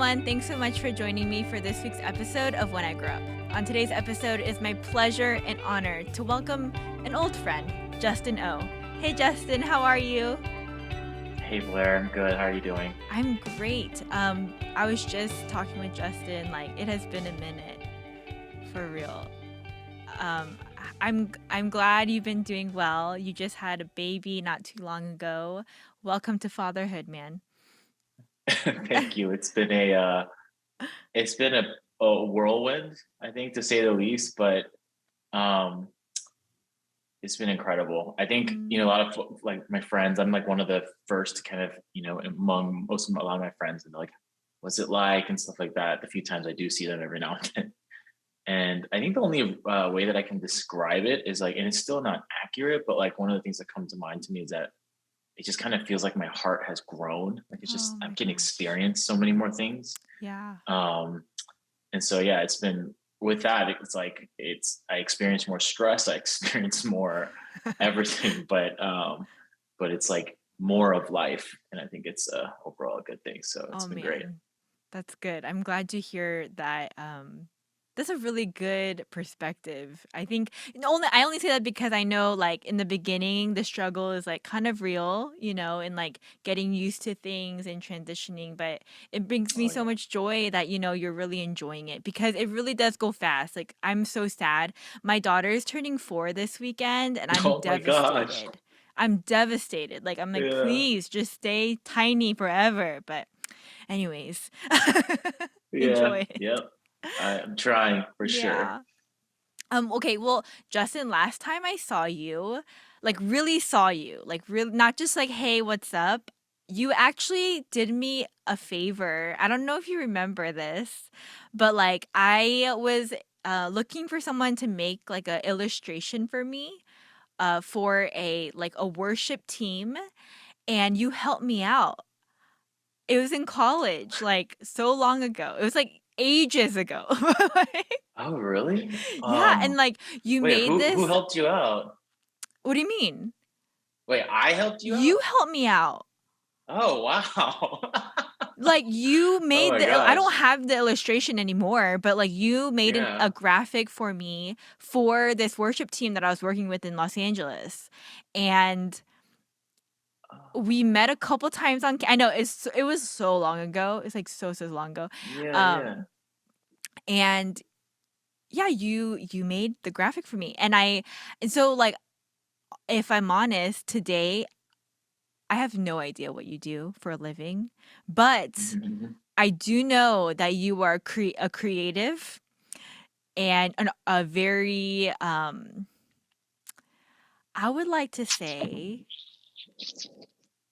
everyone. Thanks so much for joining me for this week's episode of When I Grow Up. On today's episode, it is my pleasure and honor to welcome an old friend, Justin O. Hey, Justin, how are you? Hey Blair, I'm good. How are you doing? I'm great. I was just talking with Justin. Like, it has been a minute, for real. Um, I'm glad you've been doing well. You just had a baby not too long ago. Welcome to fatherhood, man. Thank you. It's been a whirlwind, I think, to say the least, but um, it's been incredible. I think a Mm. lot of like my friends. I'm like one of the first to kind of among most of a lot of my friends, and they're like, "What's it like?" and stuff like that. The few times I do see them every now and then, and I think the only way that I can describe it is like, and it's still not accurate, but like one of the things that comes to mind to me is that it just kind of feels like my heart has grown. Like it's Oh just I my can gosh. experience so many more things. Yeah. Um, and so yeah, it's been with that. It's like I experience more stress. I experience more everything, but it's like more of life, and I think it's overall a good thing. So it's Oh been great. man, that's good. I'm glad to hear that. That's a really good perspective. I think I only say that because I know like in the beginning the struggle is like kind of real, and like getting used to things and transitioning. But it brings me Oh so yeah. much joy that you're really enjoying it because it really does go fast. Like I'm so sad. My daughter is turning 4 this weekend, and I'm Oh my gosh. devastated. I'm devastated. Like I'm like, Yeah. please just stay tiny forever. But anyways, Yeah. enjoy it. Yep. I'm trying for sure. Yeah. Okay, well, Justin, last time I saw you, like really saw you, like really not just like, hey, what's up? You actually did me a favor. I don't know if you remember this, but like I was looking for someone to make like a illustration for me for a worship team, and you helped me out. It was in college, like, so long ago. It was, like, ages ago. Like Oh really? yeah, and, like, you Wait, made who this. helped you out? What do you mean? Wait, I helped you You out? helped me out. Oh, wow. Like, you Oh made my I gosh. don't have the illustration anymore, but, like, you made a Yeah. graphic for me for this worship team that I was working with in Los Angeles, and we Oh, met a couple times on I know it was so long ago. It's, like, so long ago. yeah, yeah. Um, and yeah, you made the graphic for me. And so like if I'm honest, today I have no idea what you do for a living, but Mhm, mhm. I do know that you are a creative and a very I would like to say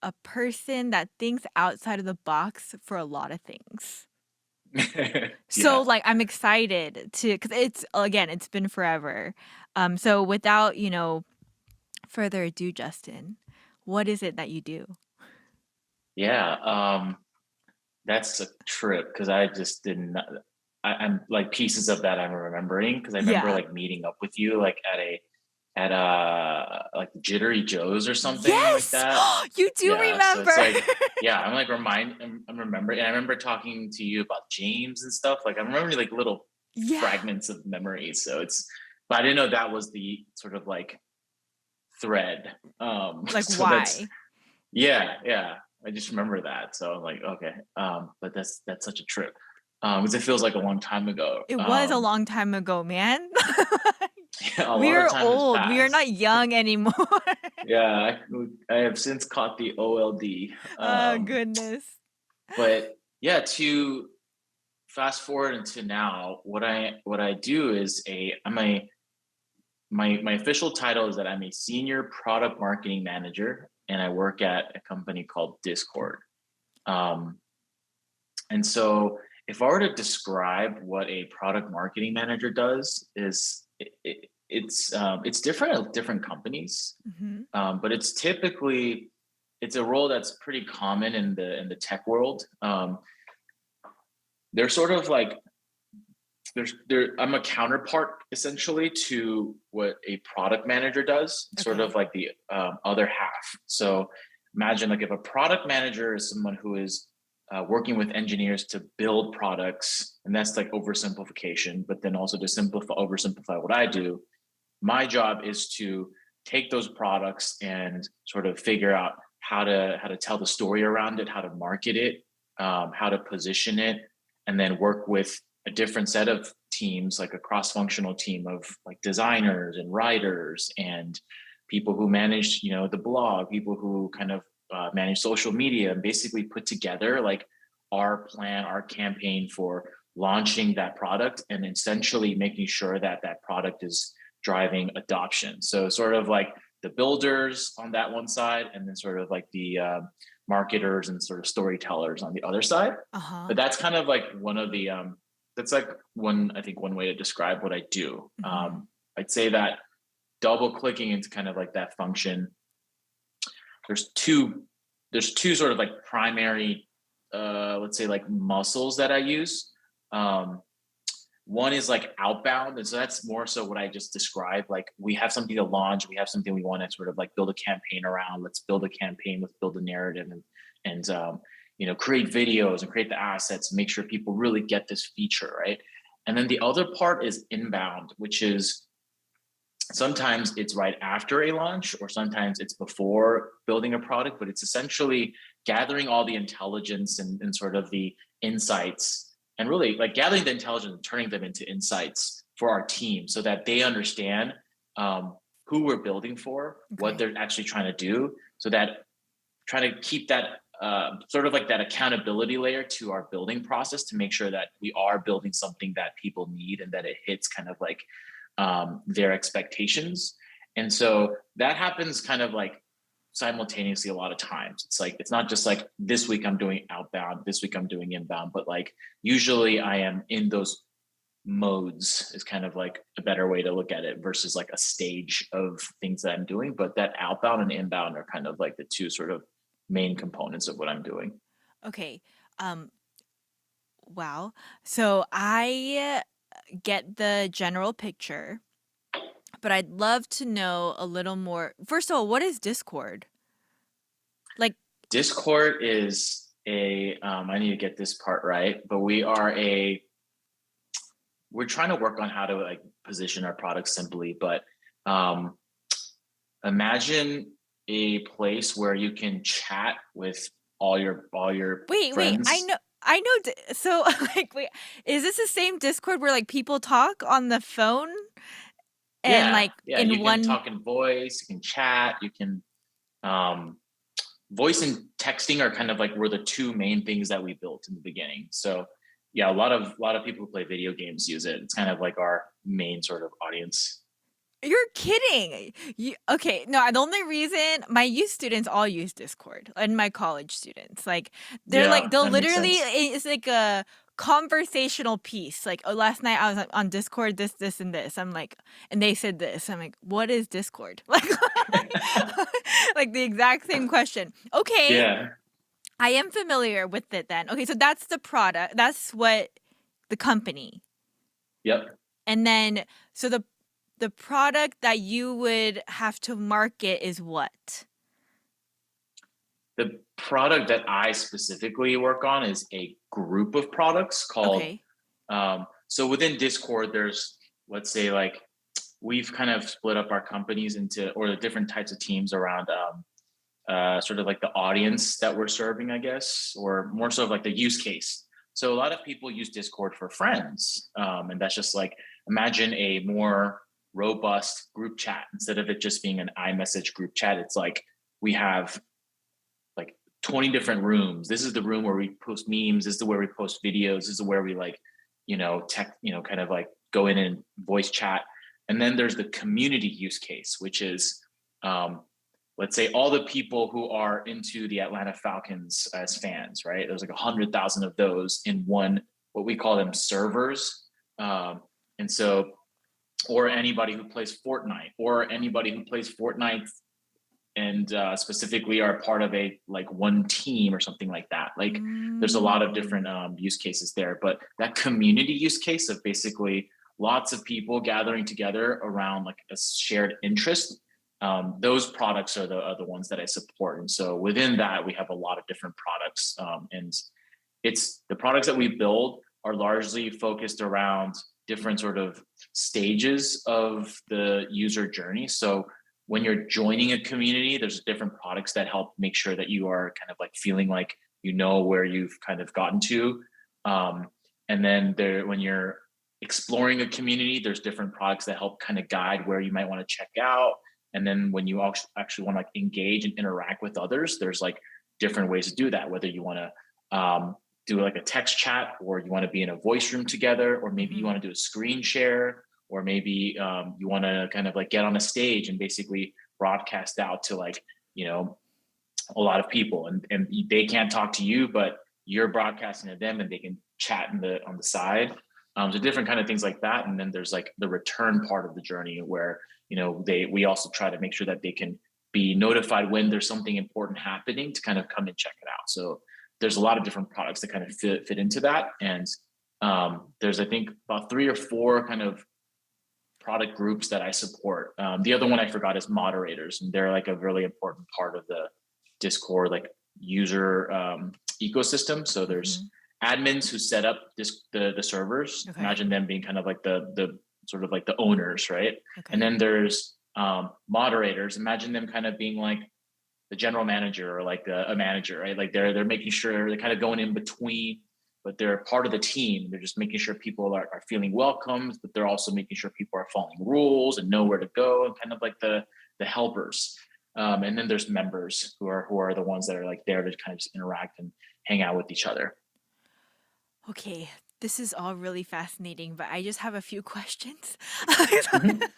a person that thinks outside of the box for a lot of things. So Yeah. like I'm excited to cuz it's been forever. So without, further ado, Justin, what is it that you do? Yeah, that's a trip because I just didn't I'm like pieces of that I'm remembering because I remember Yeah. like meeting up with you like at like Jittery Joe's or something like Yes! that. You do Yeah, so remember. it's like yeah, I'm remembering, and I remember talking to you about James and stuff. Like I'm remembering like little Yeah. fragments of memories. So it's but I didn't know that was the sort of like thread. Like, So that's why? yeah, yeah. I just remember that. So I'm like, okay. But that's such a trip. Because it feels like a long time ago. It was a long time ago, man. Yeah, a We lot of are time has old. We are not passed. young anymore. Yeah, I have since caught the OLD. Oh, goodness. But yeah, to fast forward into now, what I do is I'm a my official title is that I'm a senior product marketing manager, and I work at a company called Discord. Um, And so, if I were to describe what a product marketing manager does, is it's different at different companies, Mhm. but it's a role that's pretty common in the tech world. They're sort of like I'm a counterpart essentially to what a product manager does, sort of Okay. like the other half. So imagine like if a product manager is someone who is working with engineers to build products, and that's like oversimplification. But then also to oversimplify what I do, my job is to take those products and sort of figure out how to tell the story around it, how to market it, how to position it, and then work with a different set of teams, like a cross-functional team of like designers and writers and people who manage, the blog, people who kind of manage social media, and basically put together like our plan, our campaign for launching that product, and essentially making sure that that product is driving adoption. So sort of like the builders on that one side, and then sort of like the marketers and sort of storytellers on the other side. Uh-huh. But that's kind of like one of the that's like one way to describe what I do. Mhm. I'd say that double clicking into kind of like that function, there's two sort of like primary let's say like muscles that I use. Um, one is like outbound, and so that's more so what I just described. Like we have something to launch, we have something we want to sort of like build a campaign around. Let's build a campaign, let's build a narrative, and create videos and create the assets and make sure people really get this feature, right? And then the other part is inbound, which is sometimes it's right after a launch, or sometimes it's before building a product, but it's essentially gathering all the intelligence and sort of the insights, and really like gathering the intelligence and turning them into insights for our team so that they understand who we're building for, what Okay. they're actually trying to do, so that trying to keep that sort of like that accountability layer to our building process to make sure that we are building something that people need and that it hits kind of like their expectations. And so that happens kind of like simultaneously a lot of times. It's like, it's not just like this week I'm doing outbound, this week I'm doing inbound, but like usually I am in those modes is kind of like a better way to look at it versus like a stage of things that I'm doing. But that outbound and inbound are kind of like the two sort of main components of what I'm doing. Okay. Um, wow. So I get the general picture, but I'd love to know a little more. First of all, what is Discord? Like, Discord is I need to get this part right, but we're trying to work on how to like position our product simply, but um, imagine a place where you can chat with all your wait, friends. I know. So, like, wait, is this the same Discord where like people talk on the phone and Yeah, like yeah, in you can one? talk in voice, you can chat, you can um, voice and texting are kind of like were the two main things that we built in the beginning. So yeah, a lot of people who play video games use it. It's kind of like our main sort of audience. You're kidding. Okay, no, the only reason my youth students all use Discord and my college students, like they're like Yeah, they'll that makes literally sense. it's like a conversational piece. Like, oh, last night I was on Discord, this, and this. I'm like, and they said this. I'm like, what is Discord? Like the exact same question. Okay, Yeah. I am familiar with it then. Okay, so that's the product. That's what the company. Yep. And then so the product that you would have to market is what? The product that I specifically work on is a group of products called Okay. so within Discord, there's, let's say, like we've kind of split up our companies into, or the different types of teams around sort of like the audience that we're serving, I guess, or more so of like the use case. So a lot of people use Discord for friends, and that's just like, imagine a more robust group chat instead of it just being an iMessage group chat. It's like we have like 20 different rooms. This is the room where we post memes. This is where we post videos. This is where we like, tech, kind of like go in and voice chat. And then there's the community use case, which is, um, let's say all the people who are into the Atlanta Falcons as fans, right? There's like 100,000 of those in one, what we call them servers. And so, or anybody who plays Fortnite, or anybody who plays Fortnite and specifically are part of a like one team or something like that. Like there's a lot of different Mm. use cases there, but that community use case of basically lots of people gathering together around like a shared interest, those products are the ones that I support. And so within that, we have a lot of different products, and it's the products that we build are largely focused around different sort of stages of the user journey. So when you're joining a community, there's different products that help make sure that you are kind of like feeling like you know where you've kind of gotten to. Um, and then there, when you're exploring a community, there's different products that help kind of guide where you might want to check out. And then when you actually want to like engage and interact with others, there's like different ways to do that. Whether you want to do like a text chat, or you want to be in a voice room together, or maybe you Mhm. want to do a screen share, or maybe you want to kind of like get on a stage and basically broadcast out to like, you know, a lot of people, and they can't talk to you, but you're broadcasting to them and they can chat in the on the side. So different kind of things like that. And then there's like the return part of the journey where, you know, we also try to make sure that they can be notified when there's something important happening to kind of come and check it out. So there's a lot of different products that kind of fit into that. And there's, I think, about 3 or 4 kind of product groups that I support. The other one I forgot is moderators, and they're like a really important part of the Discord like user ecosystem. So there's Mhm. admins who set up the servers. Okay. Imagine them being kind of like the sort of like the owners, right? And Okay. then there's moderators. Imagine them kind of being like the general manager or like a manager, right? Like they're making sure they're kind of going in between, but they're part of the team. They're just making sure people are feeling welcomed, but they're also making sure people are following rules and know where to go, and kind of like the helpers. And then there's members who are the ones that are like there to kind of just interact and hang out with each other. Okay, this is all really fascinating, but I just have a few questions. Mhm.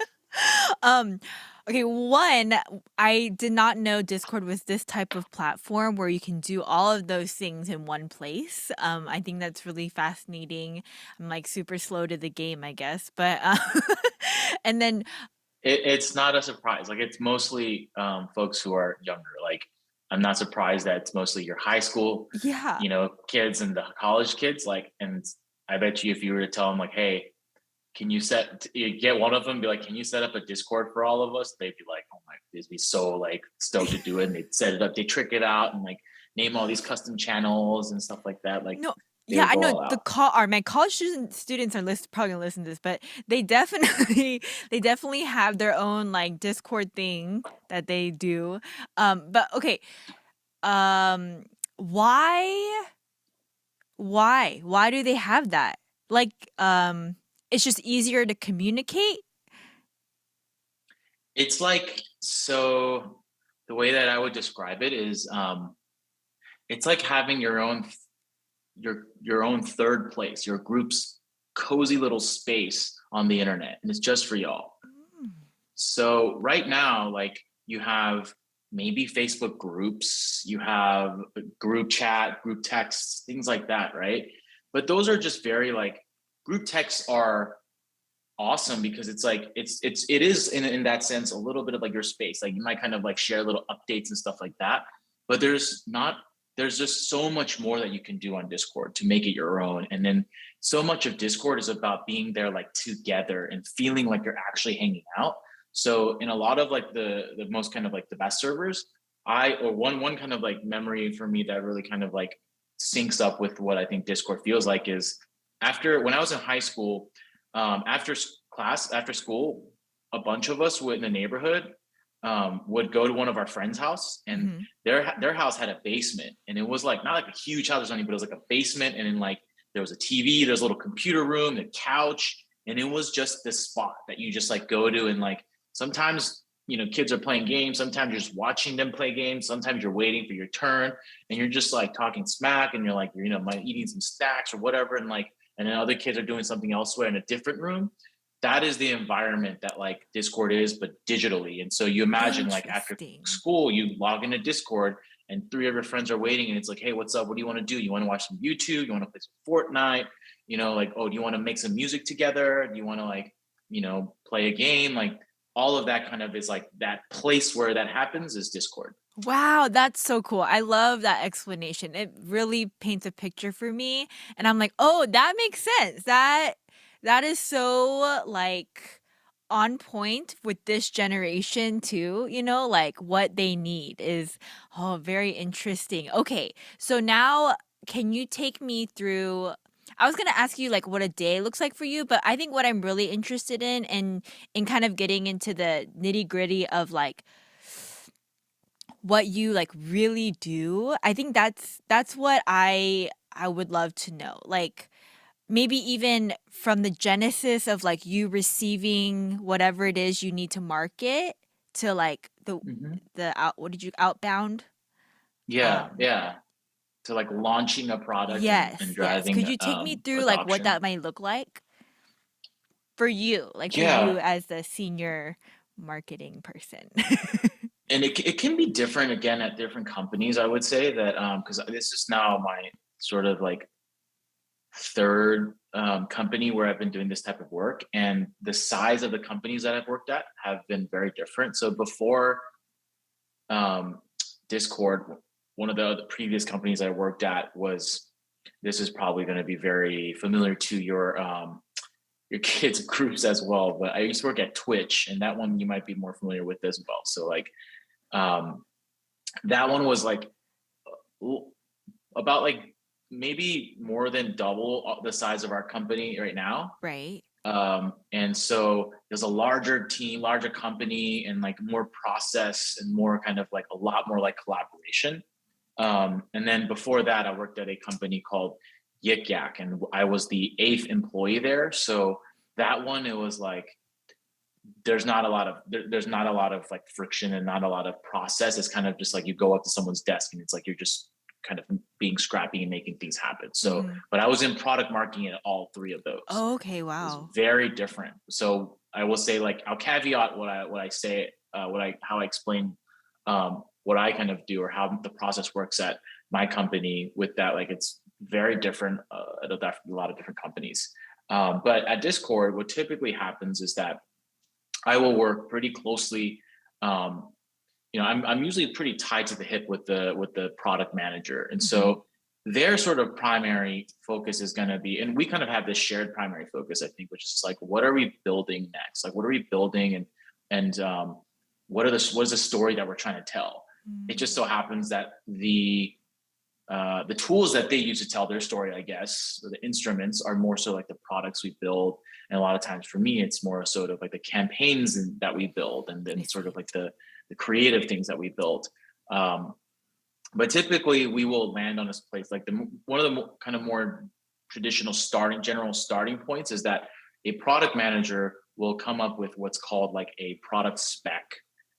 Um, okay, one, I did not know Discord was this type of platform where you can do all of those things in one place. I think that's really fascinating. I'm like super slow to the game, I guess, but and then It's not a surprise. Like it's mostly folks who are younger. Like I'm not surprised that it's mostly your high school, yeah. you know, kids and the college kids. Like, and I bet you if you were to tell them like, hey, can you you get one of them, be like, can you set up a Discord for all of us? They'd be like, oh my, they'd be so like stoked to do it. And they'd set it up, they trick it out and like name all these custom channels and stuff like that. Like No, they yeah, would I go know all the out. my college students are probably gonna listen to this, but they definitely they definitely have their own like Discord thing that they do. But okay, um, why why do they have that? Like, it's just easier to communicate. It's like, so the way that I would describe it is it's like having your own third place, your group's cozy little space on the internet, and it's just for y'all. Mm, So right now, like you have maybe Facebook groups, you have a group chat, group texts, things like that, right? But those are just very like, group texts are awesome because it's like it is in that sense a little bit of like your space. Like you might kind of like share little updates and stuff like that, but there's just so much more that you can do on Discord to make it your own. And then so much of Discord is about being there like together and feeling like you're actually hanging out. So in a lot of like the most kind of like the best servers, one kind of like memory for me that really kind of like syncs up with what I think Discord feels like is after when I was in high school, after school, a bunch of us in the neighborhood would go to one of our friends' house, and mhm. their house had a basement, and it was like not like a huge house or something, but it was like a basement, and then like there was a TV, there's a little computer room, a couch, and it was just this spot that you just like go to, and like sometimes you know kids are playing games, sometimes you're just watching them play games, sometimes you're waiting for your turn, and you're just like talking smack, and you're like you know eating some snacks or whatever, and like and then other kids are doing something elsewhere in a different room. That is the environment that like Discord is, but digitally. And so you imagine like after Interesting. school, you log into Discord and 3 of your friends are waiting, and it's like, hey, what's up? What do you want to do? You want to watch some YouTube? You want to play some Fortnite? You know, like, oh, do you want to make some music together? Do you want to like, you know, play a game? Like all of that kind of is like that place where that happens is Discord. Wow, that's so cool. I love that explanation. It really paints a picture for me, and I'm like, "Oh, that makes sense." That is so like on point with this generation too, like what they need is very interesting. Okay. So now can you take me through, I was gonna ask you like what a day looks like for you, but I think what I'm really interested in and in kind of getting into the nitty-gritty of like what you like really do, I think that's what I would love to know. Like maybe even from the genesis of like you receiving whatever it is you need to market to like Mhm. the out what did you outbound? Yeah, Um yeah. To like launching a product and yes, yes. driving Could you take me through like what adoption. that might look like for you? Like for you Yeah, as the senior marketing person. and it can be different again at different companies. I would say that because this is now my sort of like third company where I've been doing this type of work, and the size of the companies that I've worked at have been very different. So before um, Discord, one of the other previous companies I worked at was, this is probably going to be very familiar to your kids groups as well. But I used to work at Twitch, and that one you might be more familiar with as well. So like um, that one was like about like maybe more than double the size of our company right now. Right. And so there's a larger team, larger company, and like more process and more kind of like a lot more like collaboration. And then before that, I worked at a company called Yik Yak, and I was the eighth employee there. So that one, it was like there's not a lot of like friction and not a lot of process. It's kind of just like you go up to someone's desk and it's like you're just kind of being scrappy and making things happen. So, Mhm. but I was in product marketing at all three of those. Oh, okay, It was wow. very different. So I will say like I'll caveat what I say what I how I explain what I kind of do or how the process works at my company with that. Like it's very different at a lot of different companies. But at Discord, what typically happens is that I will work pretty closely. Um, I'm usually pretty tied to the hip with the product manager, and Mhm. so their sort of primary focus is going to be, and we kind of have this shared primary focus, I think, which is like, what are we building next? Like, what are we building, and what is the story that we're trying to tell? It just Mm. so happens that the tools that they use to tell their story, I guess, or the instruments are more so like the products we build. And a lot of times for me, it's more sort of like the campaigns that we build and I then sort of see. like the creative things that we build. Um, but typically we will land on this place like one of the kind of more traditional general starting points is that a product manager will come up with what's called like a product spec.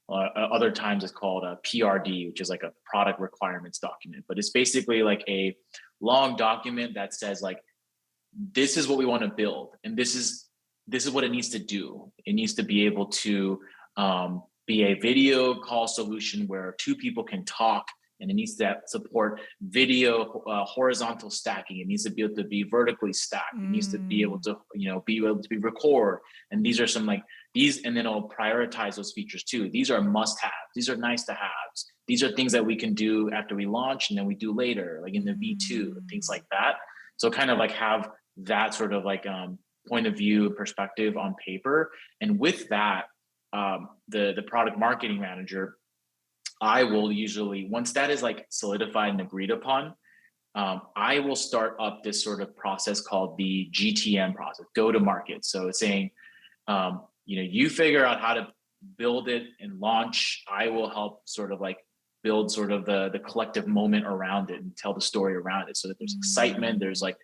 Other times it's called a PRD, which is like a product requirements document. But it's basically like a long document that says like this is what we want to build, and this is what it needs to do. It needs to be able to be a video call solution where two people can talk, and it needs to support video horizontal stacking. It needs to be able to be vertically stacked. It needs to be able Mm. to be able to be record. And these are some like these, and then it'll prioritize those features too. These are must haves. These are nice to haves. These are things that we can do after we launch, and then we do later, like in the V2, things Mm. like that. So kind of like have that sort of like point of view perspective on paper, and with that the product marketing manager, I will usually, once that is like solidified and agreed upon, I will start up this sort of process called the GTM process, go to market. So it's saying you figure out how to build it and launch. I will help sort of like build sort of the collective moment around it and tell the story around it so that there's excitement, there's Mm. like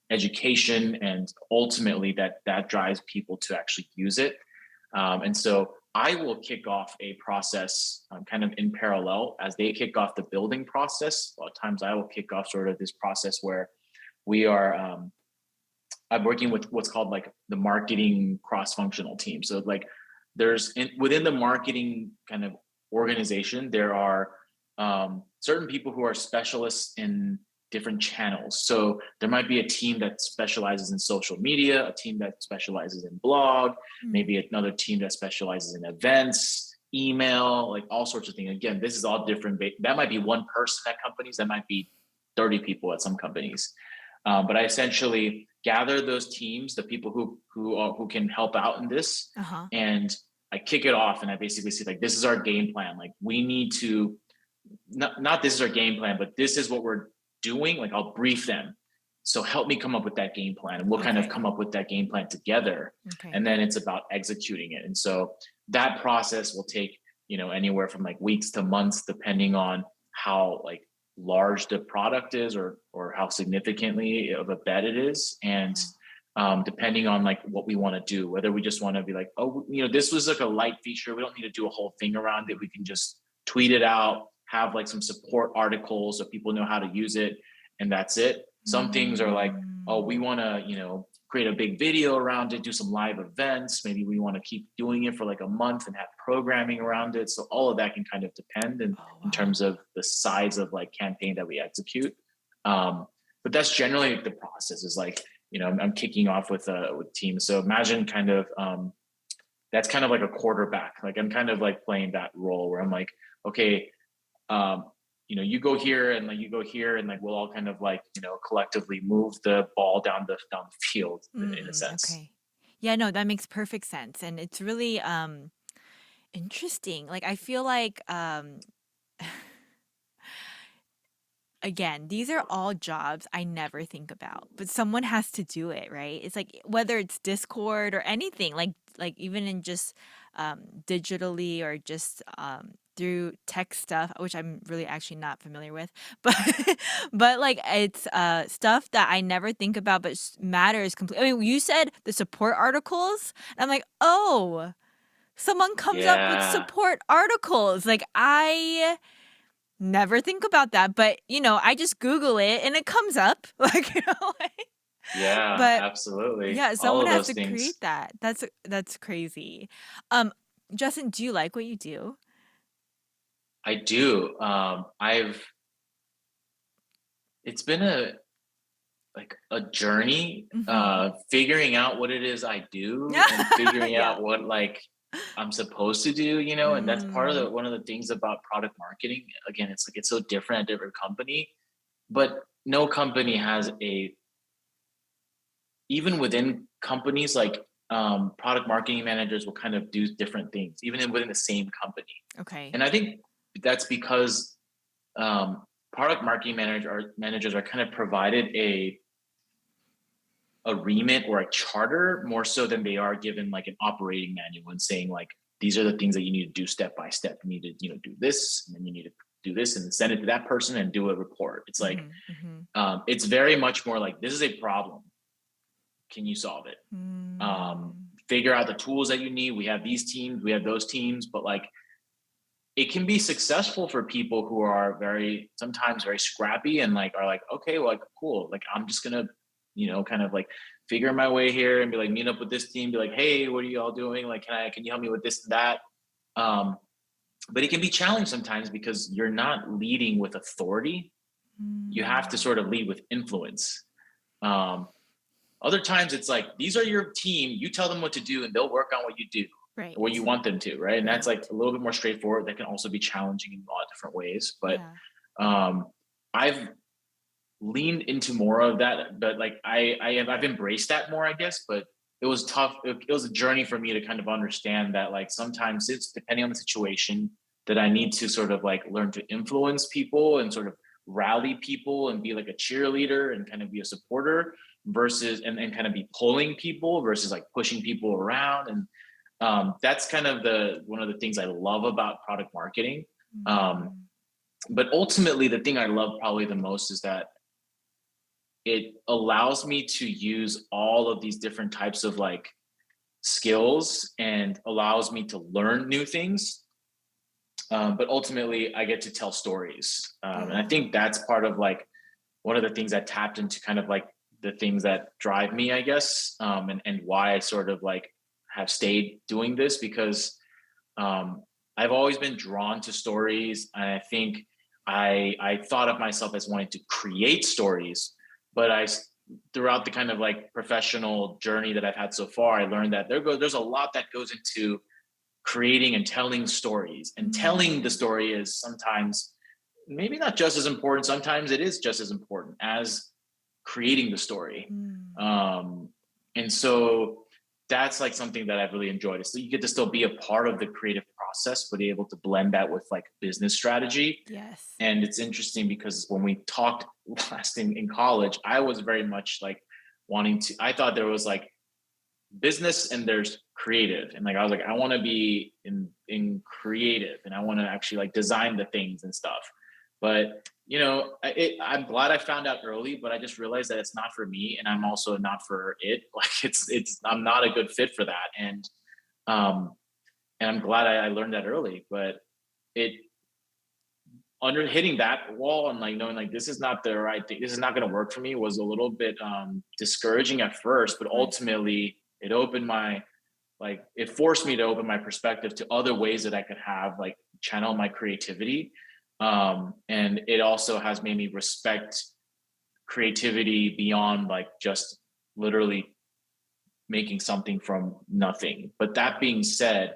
education, and ultimately that drives people to actually use it. And so I will kick off a process kind of in parallel as they kick off the building process. A lot of times I will kick off sort of this process where we are I'm working with what's called like the marketing cross-functional team. So like within the marketing kind of organization, there are certain people who are specialists in different channels. So there might be a team that specializes in social media, a team that specializes in blog, Mm. maybe another team that specializes in events, email, like all sorts of things. Again, this is all different. That might be one person at companies, that might be 30 people at some companies. But I essentially gather those teams, the people who can help out in this, Uh-huh. and I kick it off. And I basically say like, this is our game plan. Like we need to not this is our game plan, but this is what we're doing, like I'll brief them. So help me come up with that game plan, and we'll kind of Okay. come up with that game plan together. Okay. And then it's about executing it. And so that process will take, anywhere from like weeks to months, depending on how like large the product is, or how significantly of a bet it is. And Oh, depending on like what we want to do, whether we just want to be like, oh, this was like a light feature, we don't need to do a whole thing around it, we can just tweet it out, have like some support articles so people know how to use it, and that's it. Some things are like, oh, we mm. want to create a big video around it, do some live events, maybe we want to keep doing it for like a month and have programming around it. So all of that can kind of depend Oh, in wow. terms of the size of like campaign that we execute. But that's generally the process, is like, I'm kicking off with teams. So imagine kind of that's kind of like a quarterback. Like I'm kind of like playing that role where I'm like, okay, um, you go here and like you go here, and like we'll all kind of like, collectively move the ball down the field in a sense. Okay. Yeah, no, that makes perfect sense. And it's really interesting. Like I feel like again, these are all jobs I never think about, but someone has to do it, right? It's like whether it's Discord or anything, like even in just digitally or just through tech stuff, which I'm really actually not familiar with, but but like it's stuff that I never think about, but matters completely. I mean, you said the support articles, and I'm like, oh, someone comes up with Yeah, support articles. Like I never think about that, but, I just Google it and it comes up, like, like yeah, but absolutely. yeah, All someone of has those to create things. that. That's crazy. Um, Justin, do you like what you do? I do. I've It's been a journey, Mhm. figuring out what it is I do, and figuring Yeah. out what like I'm supposed to do, and that's part of Mm. the one of the things about product marketing. Again, it's like it's so different at different company, but no company has a even within companies, like product marketing managers will kind of do different things, even within the same company. Okay. And I think that's because um, product marketing managers are kind of provided a remit or a charter more so than they are given like an operating manual and saying like, these are the things that you need to do step by step. You need to do this, and then you need to do this and send it to that person and do a report. It's like Mhm. Mhm. it's very much more like, this is a problem, can you solve it? um, Mm. Figure out the tools that you need. We have these teams, we have those teams, but like it can be successful for people who are very sometimes very scrappy and like are like, okay, well, like cool, like I'm just gonna kind of like figure my way here and be like, meet up with this team, be like, hey, what are you all doing, like can you help me with this and that. um but it can be challenging sometimes because you're not leading with authority, you have to Mm. sort of lead with influence. um Other times it's like, these are your team, you tell them what to do and they'll work on what you do or what you Right. want them to, right? And that's like Right. a little bit more straightforward. That can also be challenging in a lot of different ways. But Yeah. um I've leaned into more of that, but like I've embraced that more, I guess. But it was tough. It was a journey for me to kind of understand that like sometimes it's depending on the situation that I need to sort of like learn to influence people and sort of rally people and be like a cheerleader and kind of be a supporter versus and kind of be pulling people versus like pushing people around. And that's kind of the one of the things I love about product marketing. um, Mm. but ultimately the thing I love probably the most is that it allows me to use all of these different types of like skills and allows me to learn new things. But ultimately I get to tell stories, and I Yeah. think that's part of like one of the things that tapped into kind of like the things that drive me, I guess, and why I sort of like have stayed doing this, because um, I've always been drawn to stories, and I think I thought of myself as wanting to create stories, but throughout the kind of like professional journey that I've had so far, I learned that there's a lot that goes into creating and telling stories, and telling the Mm. story is sometimes maybe not just as important. Sometimes it is just as important as creating the story. Mm. Um, and so that's like something that I've really enjoyed. So you get to still be a part of the creative process, but be able to blend that with like business strategy. Yes. And it's interesting because when we talked last in college, I was very much like wanting to, I thought there was like business and there's creative. And like I was like, I want to be in creative and I want to actually like design the things and stuff. But I'm glad I found out early, but I just realized that it's not for me, and I'm also not for it. Like I'm not a good fit for that, um, and I'm glad I learned that early. But it under hitting that wall and like knowing like this is not the right thing, this is not going to work for me, was a little bit discouraging at first, but Right. ultimately it opened my like it forced me to open my perspective to other ways that I could have like channel my creativity. And it also has made me respect creativity beyond like just literally making something from nothing. But that being said,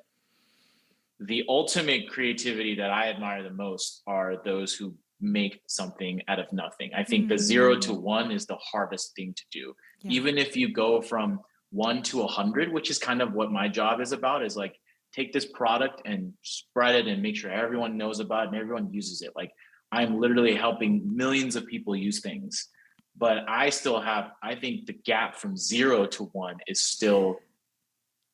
the ultimate creativity that I admire the most are those who make something out of nothing. I think the 0 to 1 is the hardest thing to do. Yeah. Even if you go from 1 to 100, which is kind of what my job is about, is like take this product and spread it and make sure everyone knows about it and everyone uses it. Like I'm literally helping millions of people use things. But I think the gap from 0 to 1 is still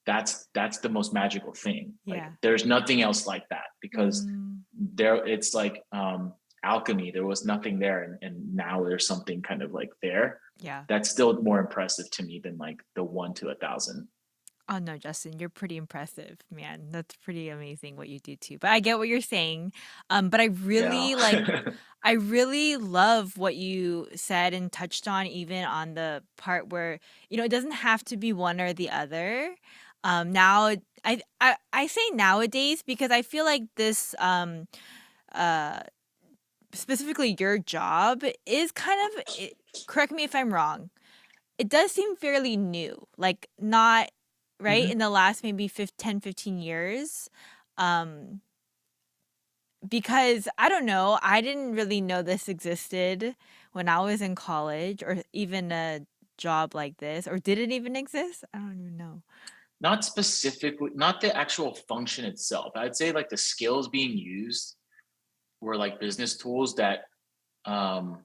that's the most magical thing. Like Yeah. there's nothing else like that, because Mm, it's like alchemy. There was nothing there, and now there's something kind of like there. yeah. That's still more impressive to me than like the 1 to 1,000. Oh no, Justin, you're pretty impressive, man. That's pretty amazing what you do too. But I get what you're saying. But Yeah. I really love what you said and touched on, even on the part where, it doesn't have to be one or the other. Now I say nowadays because I feel like this uh specifically your job is kind of correct me if I'm wrong. It does seem fairly new. Like not right in Mhm. the last maybe 15 years. Um because I don't know, I didn't really know this existed when I was in college or even a job like this, or did it even exist? I don't even know. Not specifically, not the actual function itself. I'd say like the skills being used were like business tools that um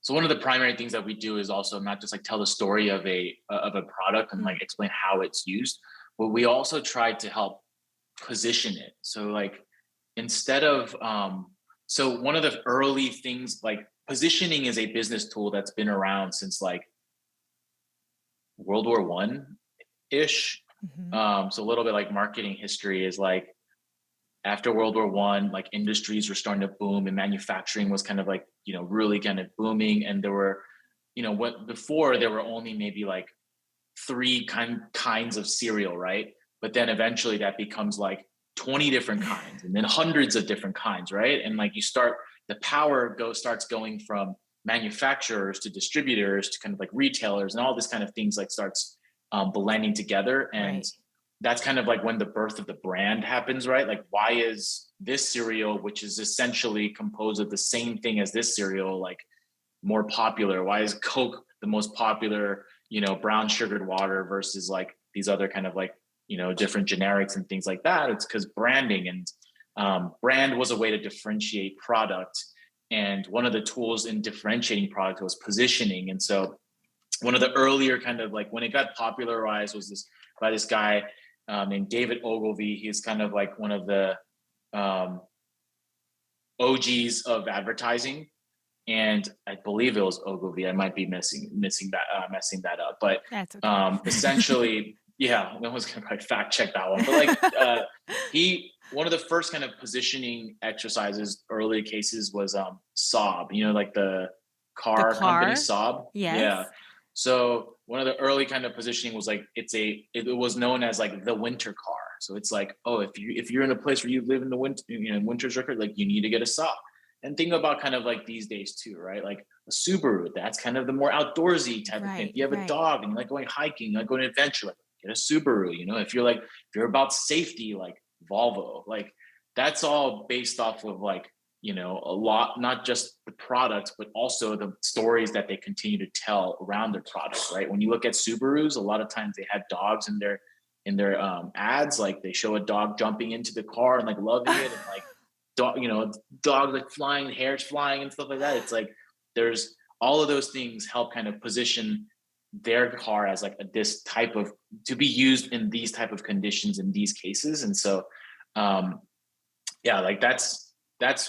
so one of the primary things that we do is also not just like tell the story of a product and Mm, like explain how it's used, but we also try to help position it. So like instead of so one of the early things, like positioning is a business tool that's been around since like World War I ish. mhm. So a little bit like marketing history is like after World War I, like industries were starting to boom and manufacturing was kind of like, really kind of booming. And there were, what before there were only maybe like three kinds of cereal, right? But then eventually that becomes like 20 different kinds and then hundreds of different kinds, right? And like the power starts going from manufacturers to distributors to kind of like retailers, and all this kind of things like starts blending together. And Right. that's kind of like when the birth of the brand happens, right? Like why is this cereal, which is essentially composed of the same thing as this cereal, like more popular? Why is Coke the most popular, brown sugared water versus like these other kind of like, different generics and things like that? It's because branding, and brand was a way to differentiate product. And one of the tools in differentiating product was positioning. And so one of the earlier kind of like when it got popularized was this by this guy named David Ogilvy. He's kind of like one of the um, OGs of advertising, and I believe it was Ogilvy. I might be missing that messing that up, but That's okay. essentially, yeah, no one's gonna probably fact check that one. But like he, one of the first kind of positioning exercises, early cases was Saab. Like the The car company car? Saab. Yeah. Yes. So one of the early kind of positioning was like it was known as like the winter car. So it's like, oh, if you're in a place where you live in the winter, winter's record, like you need to get a Saab. And think about kind of like these days too, right? Like a Subaru, that's kind of the more outdoorsy type of thing. If Right, you have a right. dog and you like going hiking, like going adventure, like get a Subaru. If you're about safety, like Volvo. Like that's all based off of like, a lot, not just the products, but also the stories that they continue to tell around their product, right? When you look at Subarus, a lot of times they have dogs in their ads. Like they show a dog jumping into the car and like loving it, and like dog, dogs like flying, hairs flying and stuff like that. It's like there's all of those things help kind of position their car as like this type of to be used in these type of conditions in these cases. And so um yeah, like that's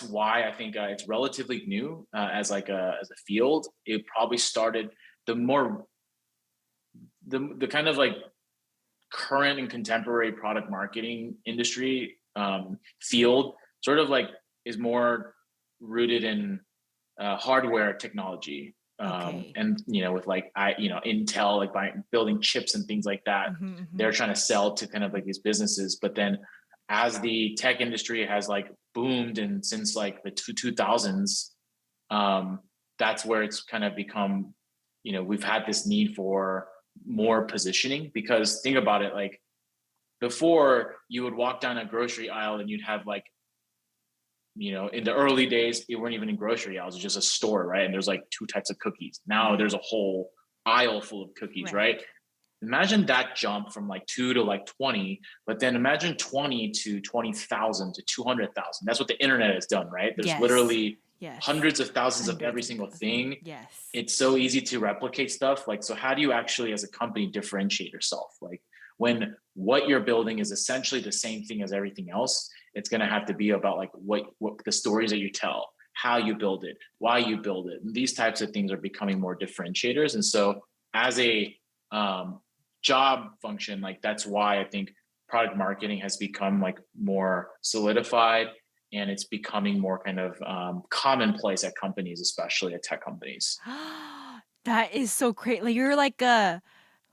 why I think it's relatively new as a field. It probably started the more the kind of like current and contemporary product marketing industry field sort of like is more rooted in hardware technology, Okay. and with like Intel like building chips and things like that. Mm-hmm, mm-hmm. They're trying to sell to kind of like these businesses, but then as the tech industry has like boomed and since like the 2000s, um, that's where it's kind of become, we've had this need for more positioning. Because think about it, like before you would walk down a grocery aisle and you'd have like, in the early days, it weren't even in grocery aisles, it's just a store, right? And there's like two types of cookies. Now Right. there's a whole aisle full of cookies, Right. right? Imagine that jump from like 2 to like 20, but then imagine 20 to 20,000 to 200,000. That's what the internet has done, right? There's Yes. literally Yes. hundreds of thousands of every Hundreds of single thousands. thing. Yes. It's so easy to replicate stuff. Like, so how do you actually, as a company, differentiate yourself? Like, when what you're building is essentially the same thing as everything else, it's going to have to be about like what the stories that you tell, how you build it, why you build it. And these types of things are becoming more differentiators. And so, as a um, job function, like that's why I think product marketing has become like more solidified, and it's becoming more kind of commonplace at companies, especially at tech companies. That is so great. Like you're like a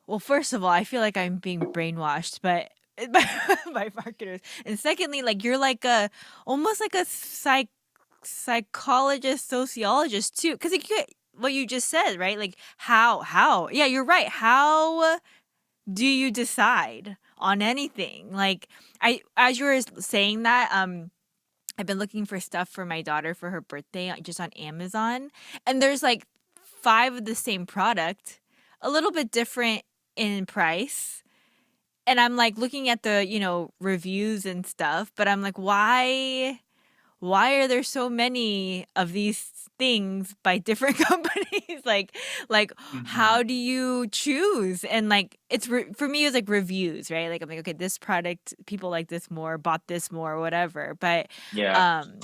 well, first of all, I feel like I'm being brainwashed, but by marketers. And secondly, like you're like a almost like a psychologist, sociologist too. Because like what you just said, right? Like how? Yeah, you're right. How do you decide on anything? Like I as you were saying that, I've been looking for stuff for my daughter for her birthday just on Amazon, and there's like 5 of the same product, a little bit different in price. And I'm like looking at the, reviews and stuff, but I'm like, why are there so many of these things by different companies? Like Mhm. how do you choose? And like for me it's like reviews, right? Like I'm like, okay, this product people like this more, bought this more, whatever. But Yeah, um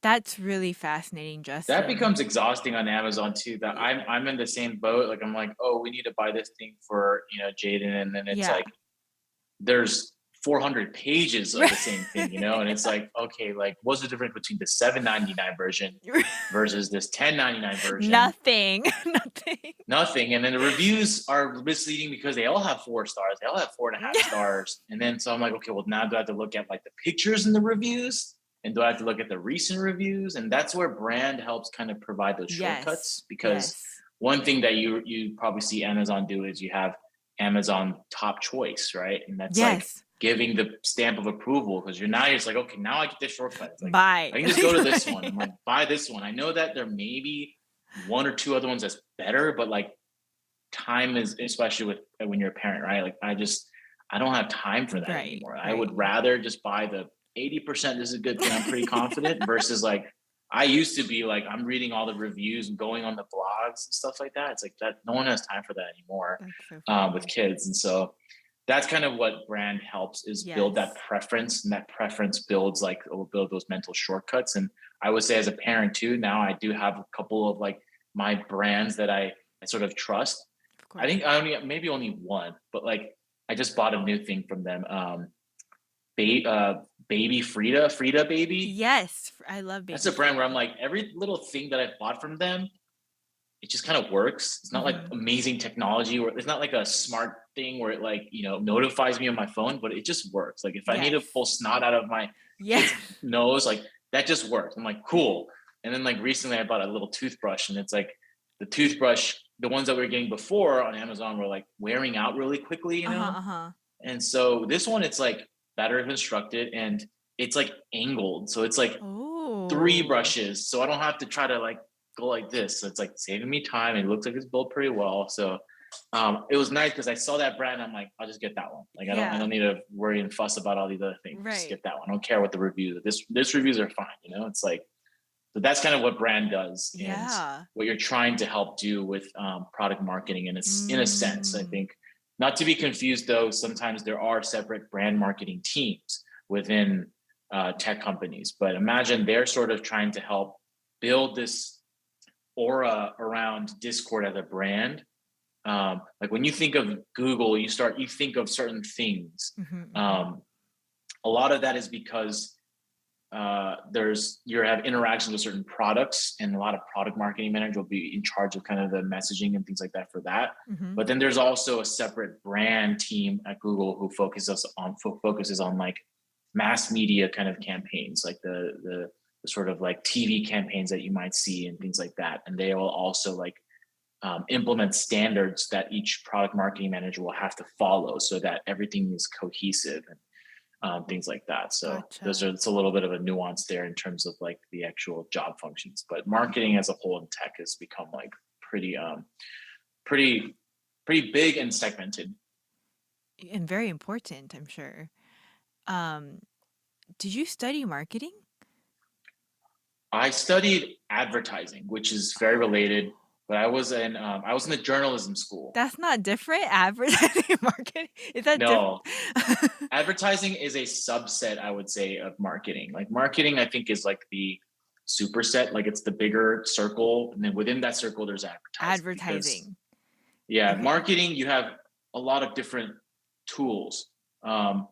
that's really fascinating, that Justin. becomes exhausting on Amazon too. That I'm in the same boat. Like I'm like, oh, we need to buy this thing for Jaden, and then it's Yeah. like there's 400 pages of the same thing, and it's like, okay, like what's the difference between the 7.99 version versus this 10.99 version? Nothing. Nothing. Nothing. And then the reviews are misleading because they all have 4 stars. They all have 4.5 stars. And then so I'm like, okay, well now do I have to look at like the pictures in the reviews? And do I have to look at the recent reviews? And that's where brand helps kind of provide those Yes. shortcuts. Because Yes. one thing that you probably see Amazon do is you have Amazon top choice, right? And that's like Yes. giving the stamp of approval, because you're just like, okay, now I get this shortcut. It's like Bye. I can just go to this one. I'm like, buy this one. I know that there may be one or two other ones that's better, but like time is, especially with when you're a parent, right? Like I don't have time for that Right. anymore. I Right. would rather just buy the 80% this is a good thing, I'm pretty confident, versus like I used to be like I'm reading all the reviews and going on the blogs and stuff like that. It's like that no one has time for that anymore That's so with funny. kids. And so that's kind of what brand helps, is build that Yes. preference, and that preference builds like will build those mental shortcuts. And I would say as a parent too, now I do have a couple of like my brands that I sort of trust. Of I course. think I only maybe only one, but like I just bought a new thing from them. Baby Frida baby. Yes. I love That's Baby a brand where I'm Frida. like, every little thing that I bought from them, it just kind of works. It's not like Mhm. amazing technology, or it's not like a smart thing where it like, notifies me on my phone, but it just works. Like if I need to Yes. pull snot out of my Yeah. kid's nose, like that just works. I'm like, cool. And then like recently I bought a little toothbrush, and it's like the toothbrush, the ones that we were getting before on Amazon were like wearing out really quickly, Uh-huh, uh-huh. And so this one, it's like better constructed, and it's like angled. So it's like three Oh. brushes. So I don't have to try to like go like this. So it's like saving me time. It looks like it's built pretty well. So it was nice because I saw that brand. I'm like, I'll just get that one. Like I Yeah. don't need to worry and fuss about all these other things. Just Right. get that one. I don't care what the reviews. This reviews are fine. It's like So that's kind of what brand does, and Yeah. what you're trying to help do with product marketing. And it's in a sense, I Mm. think, not to be confused though. Sometimes there are separate brand marketing teams within tech companies, but imagine they're sort of trying to help build this aura around Discord as a brand. Like when you think of Google, you think of certain things. Mhm, mhm. Um, a lot of that is because you have interactions with certain products, and a lot of product marketing manager will be in charge of kind of the messaging and things like that for that. Mhm. But then there's also a separate brand team at Google who focuses on like mass media kind of campaigns, like the sort of like TV campaigns that you might see and things like that. And they will also like implement standards that each product marketing manager will have to follow so that everything is cohesive, and things like that. So Gotcha. it's a little bit of a nuance there in terms of like the actual job functions. But marketing as a whole in tech has become like pretty pretty pretty big and segmented. And very important, I'm sure. Um, did you study marketing? I studied advertising, which is very related, but I was in the journalism school. That's not different? Advertising marketing? Is that different? No, advertising is a subset, I would say, of marketing. Like marketing, I think, is like the superset, like it's the bigger circle, and then within that circle, there's advertising. Because Advertising. yeah, Okay. marketing, you have a lot of different tools. Um,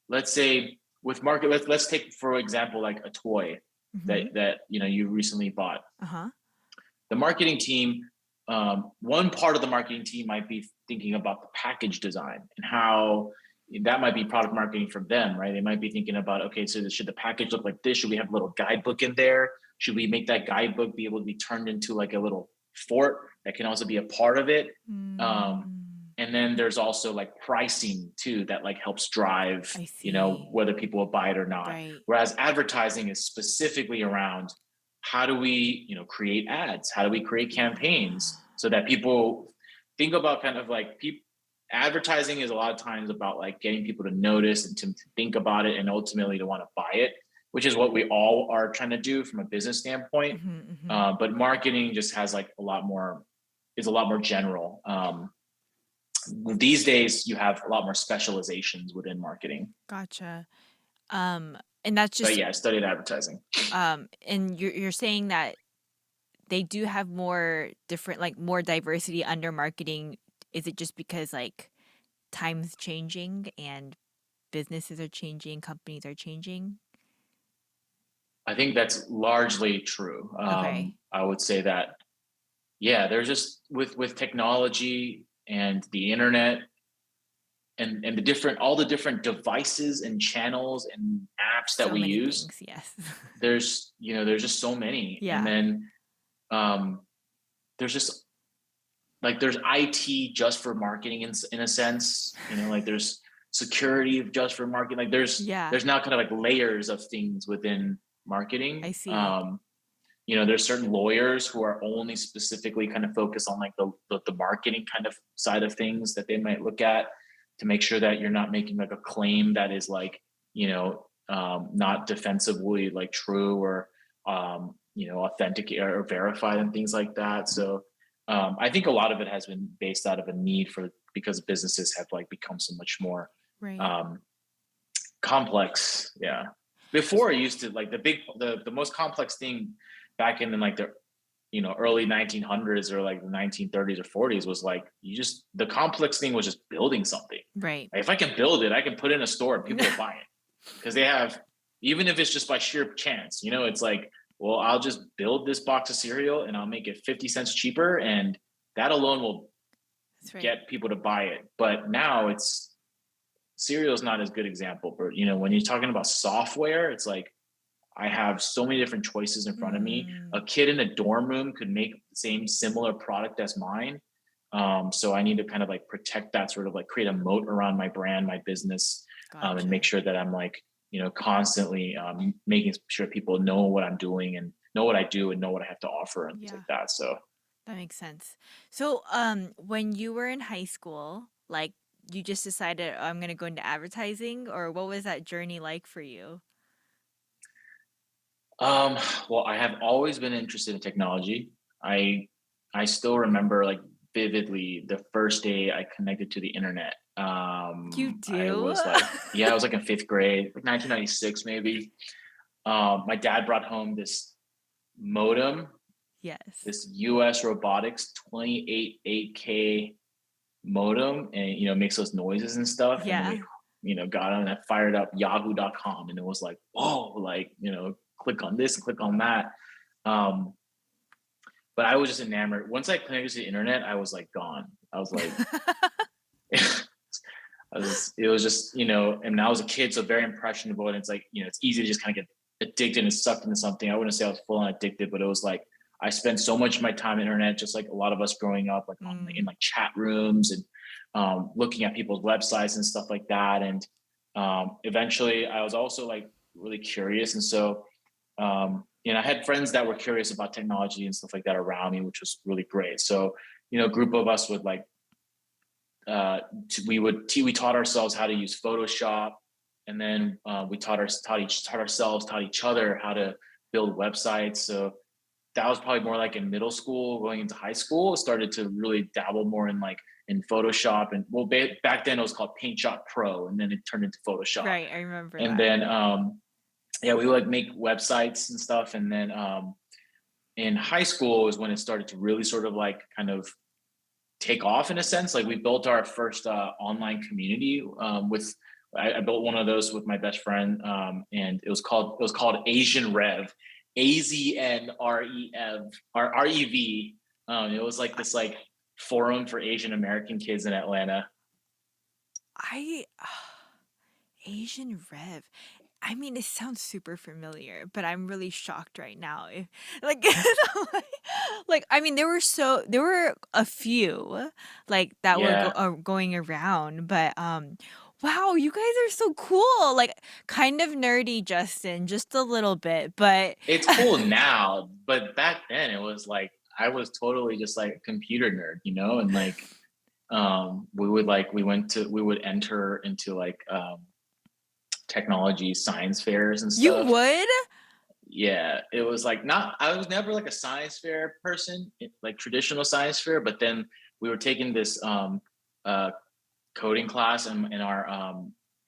let's say with market, let's take for example like a toy Mhm. that you recently bought. Uh-huh. The marketing team, one part of the marketing team might be thinking about the package design and how that might be product marketing from them, right? They might be thinking about, okay, so should the package look like this? Should we have a little guidebook in there? Should we make that guidebook be able to be turned into like a little fort that can also be a part of it? Um, Mm, and then there's also like pricing too that like helps drive, I see. whether people will buy it or not. Right. Whereas advertising is specifically around how do we create ads, how do we create campaigns Ah, so that people think about kind of like people. Advertising is a lot of times about like getting people to notice and to think about it and ultimately to want to buy it, which is what we all are trying to do from a business standpoint. mhm, mhm. But marketing just has like a lot more general. These days you have a lot more specializations within marketing. Gotcha. And that's But just yeah, I studied advertising. and you're saying that they do have more different, like more diversity under marketing. Is it just because like times changing and businesses are changing, companies are changing? I think that's largely true. Okay. I would say that, yeah, there's just with technology and the internet and the different all the different devices and channels and apps that So we many use. things, yes. There's just so many, and Yeah. then um, there's just like there's IT just for marketing in a sense. Like there's security just for marketing. Like Yeah, there's now kind of like layers of things within marketing. I see. There's certain lawyers who are only specifically kind of focused on like the marketing kind of side of things that they might look at to make sure that you're not making like a claim that is like not defensively like true or authentic or verified and things like that. So I think a lot of it has been based out of a need for because businesses have like become so much more Right. um, complex. Yeah. Before it used to like the most complex thing back in like the early 1900s or like the 1930s or 40s was like the complex thing was just building something. Right. Like, if I can build it, I can put it in a store and people will buy it because they have, even if it's just by sheer chance, it's like, well, I'll just build this box of cereal and I'll make it 50 cents cheaper, and that alone will That's right. get people to buy it. But now it's cereal is not as good example, but when you're talking about software, it's like I have so many different choices in front of me. A Mm, kid in a dorm room could make the same similar product as mine. So I need to kind of like protect that, sort of like create a moat around my brand, my business, and make gotcha. sure that I'm like, constantly making sure people know what I'm doing and know what I do and know what I have to offer and things like Yeah, that. So that makes sense. So, when you were in high school, like you just decided, "Oh, I'm gonna go into advertising," or what was that journey like for you? Um, well, I have always been interested in technology. I I still remember like vividly the first day I connected to the internet. You I do? was like, yeah, I was like in fifth grade, like 1996 maybe. My dad brought home this modem, Yes. this US Robotics 288K modem, and makes those noises and stuff. And then we, Yeah. got on and I fired up yahoo.com, and it was like, whoa, like, click on this and click on that. Um, but I was just enamored. Once I connected to the internet, I was like gone. I was like, it was just, and I was a kid, so very impressionable. And it's like, it's easy to just kind of get addicted and sucked into something. I wouldn't say I was full on addicted, but it was like, I spent so much of my time on the internet, just like a lot of us growing up, like in Mm. like chat rooms and looking at people's websites and stuff like that. And eventually I was also like really curious. And so, I had friends that were curious about technology and stuff like that around me, which was really great. So, a group of us would like we taught ourselves how to use Photoshop, and then we taught each other how to build websites. So that was probably more like in middle school, going into high school. Started to really dabble more in like in Photoshop, and well, back then it was called Paint Shop Pro, and then it turned into Photoshop. Right, I remember And that. then yeah, we would like make websites and stuff, and then in high school is when it started to really sort of like kind of take off in a sense. Like we built our first online community with. I built one of those with my best friend, and it was called Asian Rev, AZNREV. It was like this like forum for Asian American kids in Atlanta. I Asian Rev. I mean, it sounds super familiar, but I'm really shocked right now. Like, I mean, there were a few like that were Yeah, going around, but wow, you guys are so cool. Like, kind of nerdy, Justin, just a little bit, but it's cool now, but back then it was like I was totally just like a computer nerd, and like we would enter into like technology science fairs and you stuff. would? Yeah, it was like not I was never like a science fair person, like traditional science fair, but then we were taking this uh coding class, and our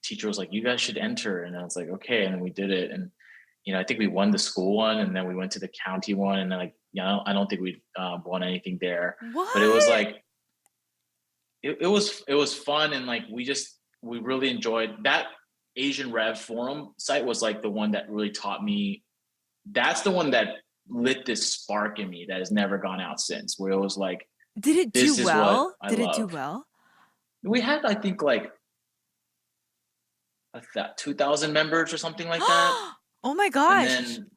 teacher was like, you guys should enter, and I was like, okay, and then we did it. And I think we won the school one, and then we went to the county one, and then like, I don't think we won anything there, but it was What? like it was fun. And like we really enjoyed that. Asian Rev forum site was like the one that really taught me. That's the one that lit this spark in me that has never gone out since, where it was like, Did it do this is what well? I Did it do love. well? We had, I think, like 2,000 members or something like that. Oh my And gosh. then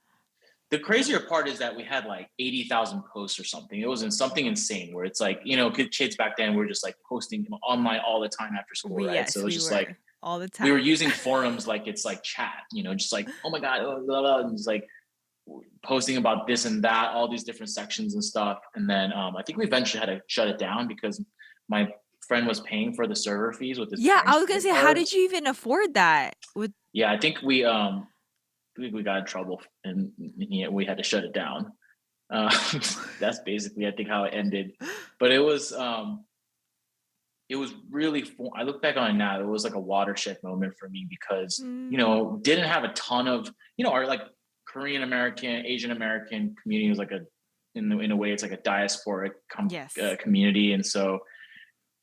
the crazier part is that we had like 80,000 posts or something. It was in something insane where it's like, kids back then were just like posting online all the time after school, right? So Yes, it was we just like, were all the we were time. using forums like it's like chat, just like, oh my God, blah, blah, and just like posting about this and that, all these different sections and stuff. And then I think we eventually had to shut it down because my friend was paying for the server fees with his Yeah, I parents' was gonna credit say, how did cards. you even afford that? With Yeah, I think we got in trouble, and we had to shut it down. Uh, that's basically, I think, how it ended. But it was really. I look back on it now. It was like a watershed moment for me because Mm, didn't have a ton of our like Korean American, Asian American community was like in a way it's like a diasporic yes. community, and so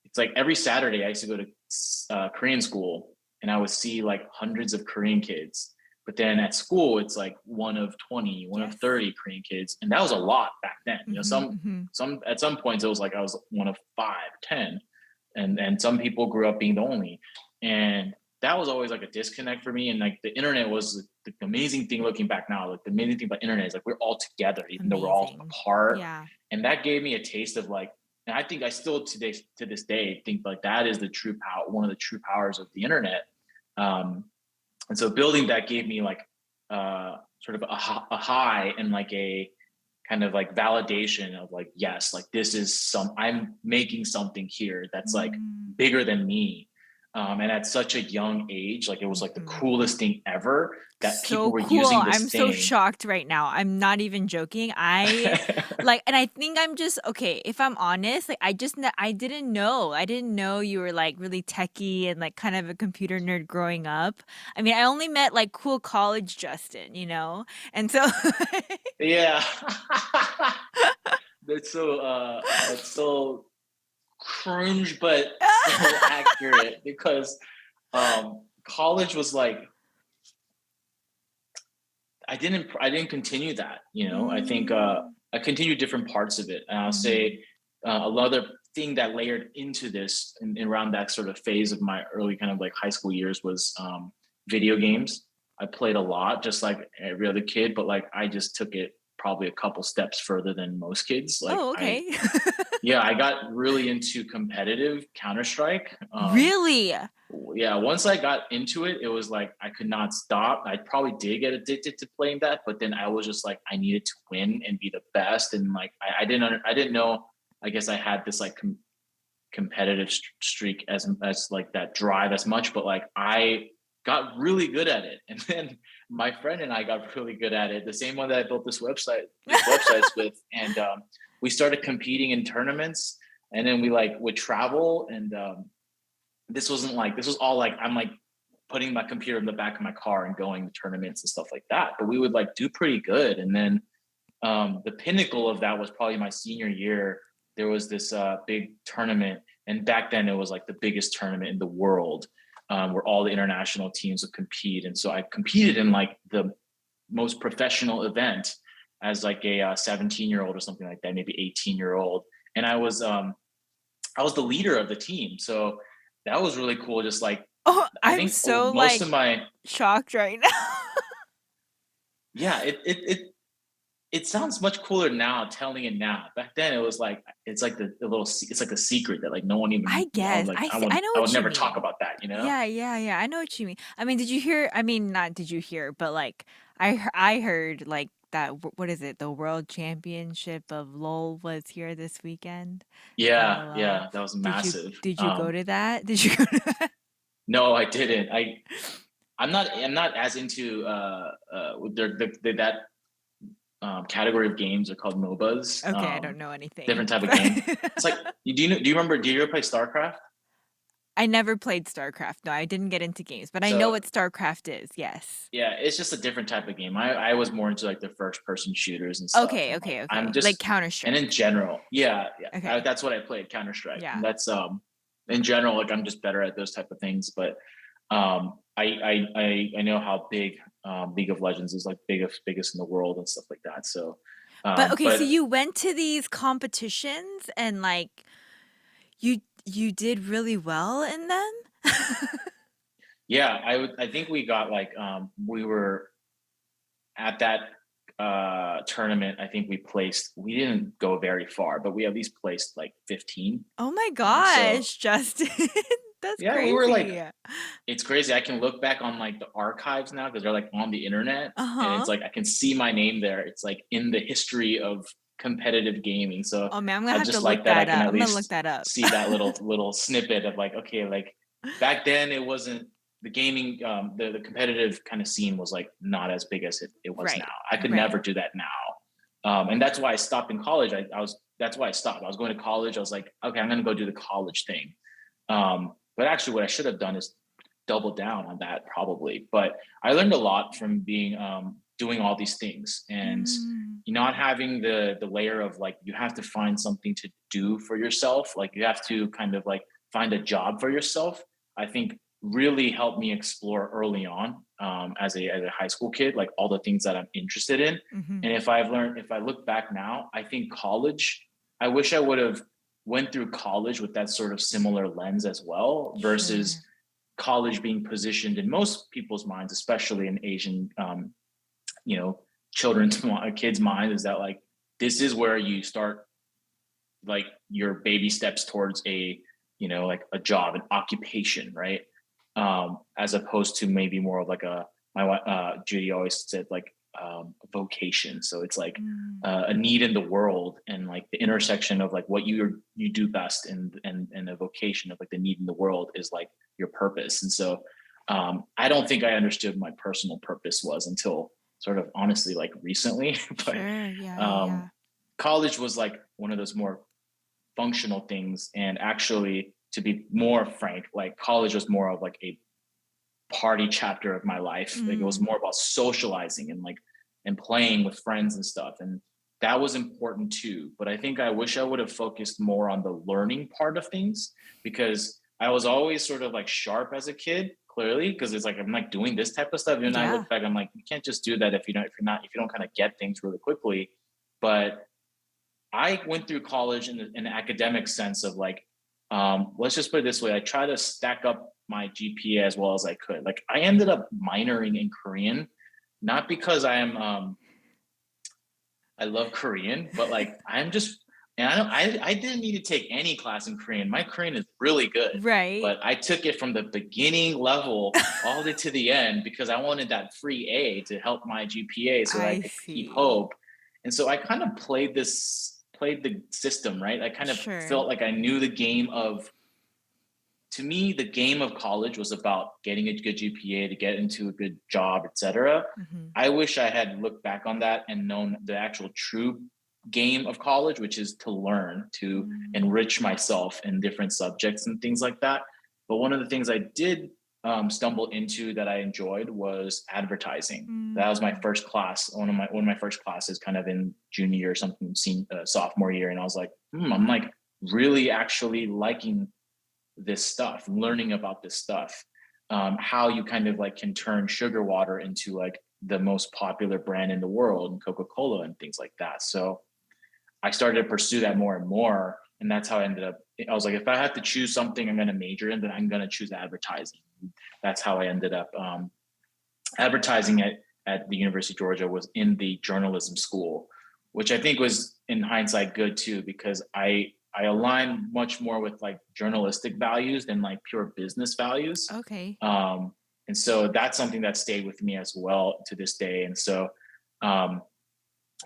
it's like every Saturday I used to go to Korean school, and I would see like hundreds of Korean kids. But then at school, it's like one of 20, one of Yes. 30 Korean kids, and that was a lot back then. Mhm, Some mhm. some at some points it was like I was one of 5, 10, and some people grew up being the only, and that was always like a disconnect for me. And like the internet was the amazing thing looking back now. Like the amazing thing about internet is like we're all together, even though we're all Amazing. apart, Yeah. and that gave me a taste of like, and I think I still to this day think like that is the true power, one of the true powers of the internet. Um, and so building that gave me like sort of a high and like a kind of like validation of like, yes, like this is I'm making something here that's like Mm. bigger than me. and at such a young age, like it was like the Mhm. coolest thing ever that people So were cool. using this I'm so thing. shocked right now. I'm not even joking. I like, and I think I'm just okay. If I'm honest, like I didn't know. I didn't know you were like really techie and like kind of a computer nerd growing up. I mean, I only met like cool college Justin, and so Yeah. That's so cringe, but so accurate because college was like I didn't continue that. I think Mm, I continued different parts of it, and I'll mhm. say another thing that layered into this around that sort of phase of my early kind of like high school years was video games. I played a lot, just like every other kid, but like I just took it probably a couple steps further than most kids. Like Oh, I okay. Yeah, I got really into competitive Counter Strike. Really? Yeah, once I got into it, it was like I could not stop. I probably did get addicted to playing that, but then I was just like I needed to win and be the best, and like I didn't know. I guess I had this like competitive streak as like that drive as much, but like I got really good at it, and then my friend and I got really good at it. The same one that I built these websites with, and we started competing in tournaments, and then we like would travel, and this was all like I'm like putting my computer in the back of my car and going to tournaments and stuff like that. But we would like do pretty good, and then the pinnacle of that was probably my senior year. There was this big tournament, and back then it was like the biggest tournament in the world, where all the international teams would compete. And so I competed in like the most professional event as like a 17-year-old or something like that, maybe 18-year-old, and I was the leader of the team. So that was really cool. Just like Oh, I I'm think so most like of my shocked right now. yeah, it sounds much cooler now telling it now. Back then it was like it's like the little it's like a secret that like no one even I guess. I know I would what you never talk mean. about that, you know? Yeah, yeah, yeah. I know what you mean. I mean, did you hear? I mean, not did you hear, but like I heard like that. What is it? The World Championship of LOL was here this weekend. So, Yeah, yeah, that was massive. did you go to that? Did you go to that? No, I didn't. I'm not as into that category of games are called MOBAs. Okay, I don't know anything. Different type of game. It's like do you remember do you ever play StarCraft? I never played StarCraft. No, I didn't get into games, but I know So what StarCraft is. Yes. yeah, it's just a different type of game. I was more into like the first person shooters and stuff, Okay, and like okay, I'm okay. Like just Counter and in Strike. general, yeah, yeah, Okay. that's what I played Counter Strike, and Yeah. that's in general like I'm just better at those type of things. But I know how big League of Legends is, like biggest in the world and stuff like that. So, But okay, so but you went to these competitions and like you did really well in them? yeah, I think we got like we were at that tournament. I think we didn't go very far, but we at least placed like 15. Oh my So gosh, Justin. That's yeah, we were crazy. like, it's crazy. I can look back on like the archives now because they're like on the internet, and it's Uh-huh. like I can see my name there. It's like in the history of competitive gaming. So Oh man, I'm gonna I have to just look like that I that can up. at I'm gonna look least that up. see that little snippet of like, okay, like back then it wasn't the gaming, the competitive kind of scene was like not as big as it was now. Right. I could Right. never do that now. And that's why I stopped in college. That's why I stopped. I was going to college. I was like, okay, I'm gonna go do the college thing. But actually, what I should have done is double down on that probably. But I learned a lot from being doing all these things and Mm, not having the layer of like you have to find something to do for yourself. Like you have to kind of like find a job for yourself. I think really helped me explore early on as a high school kid, like all the things that I'm interested in. mhm. And if I look back now, I think college, I wish I would have went through college with that sort of similar lens as well versus Sure. college being positioned in most people's minds, especially in Asian, you know, children's kids' mind, is that like this is where you start like your baby steps towards a like a job, an occupation, right? As opposed to maybe more of like a Judy always said like vocation. So it's like Mm. a need in the world, and like the intersection of like what you do best, and a vocation of like the need in the world is like your purpose. And so I don't think I understood my personal purpose was until sort of honestly like recently. But Sure. Yeah. Yeah. um, Yeah. college was like one of those more functional things. And actually, to be more frank, like college was more of like a party chapter of my life. Like it was Mm. more about socializing and like and playing with friends and stuff. And that was important too. But I think I wish I would have focused more on the learning part of things, because I was always sort of like sharp as a kid, clearly, because it's like I'm like doing this type of stuff. And I Yeah. look back, I'm like, you can't just do that if you don't kind of get things really quickly. But I went through college in an academic sense of like, let's just put it this way: I try to stack up my GPA as well as I could. Like, I ended up minoring in Korean, not because I love Korean, but like I'm just, and I didn't need to take any class in Korean. My Korean is really good, Right. but I took it from the beginning level all the way to the end because I wanted that free A to help my GPA so that I I could keep see. hope. And so I kind of played the system, right? I kind of Sure. felt like I knew the game of, to me, the game of college was about getting a good GPA to get into a good job, etc. Hmm. I wish I had looked back on that and known the actual true game of college, which is to learn, to Mm. enrich myself in different subjects and things like that. But one of the things I did stumble into that I enjoyed was advertising. That was my Mm. first class, one of my first classes, kind of in junior year or something, sophomore year, and I was like, I'm like really actually liking this stuff, learning about this stuff, how you kind of like can turn sugar water into like the most popular brand in the world, and Coca-Cola and things like that. So I started to pursue that more and more. And that's how I ended up. I was like, if I had to choose something I'm going to major in, then I'm going to choose advertising. That's how I ended up advertising at the University of Georgia, was in the journalism school, which I think was in hindsight good too, because I align much more with like journalistic values than like pure business values. Okay. Um, and so that's something that stayed with me as well to this day. And so um,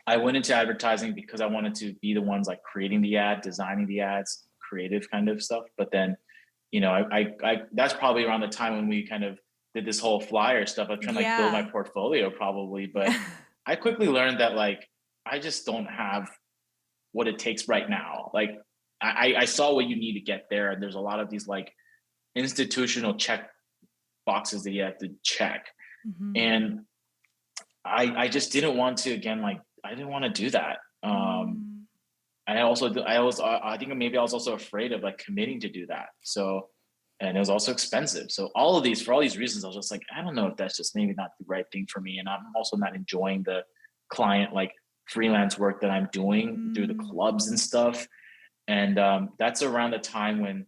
I went into advertising because I wanted to be the ones like creating the ad, designing the ads, creative kind of stuff. But then, that's probably around the time when we kind of did this whole flyer stuff. I was trying to like build my Yeah. portfolio probably, but I quickly learned that like I just don't have what it takes right now. Like I saw what you need to get there, and there's a lot of these like institutional check boxes that you have to check, Hmm. and I just didn't want to, again, like I didn't want to do that. Mm. I think maybe I was also afraid of like committing to do that. So, and it was also expensive. So for all these reasons, I was just like, I don't know if that's just maybe not the right thing for me. And I'm also not enjoying the client like freelance work that I'm doing through the Mm. clubs and stuff. And that's around the time when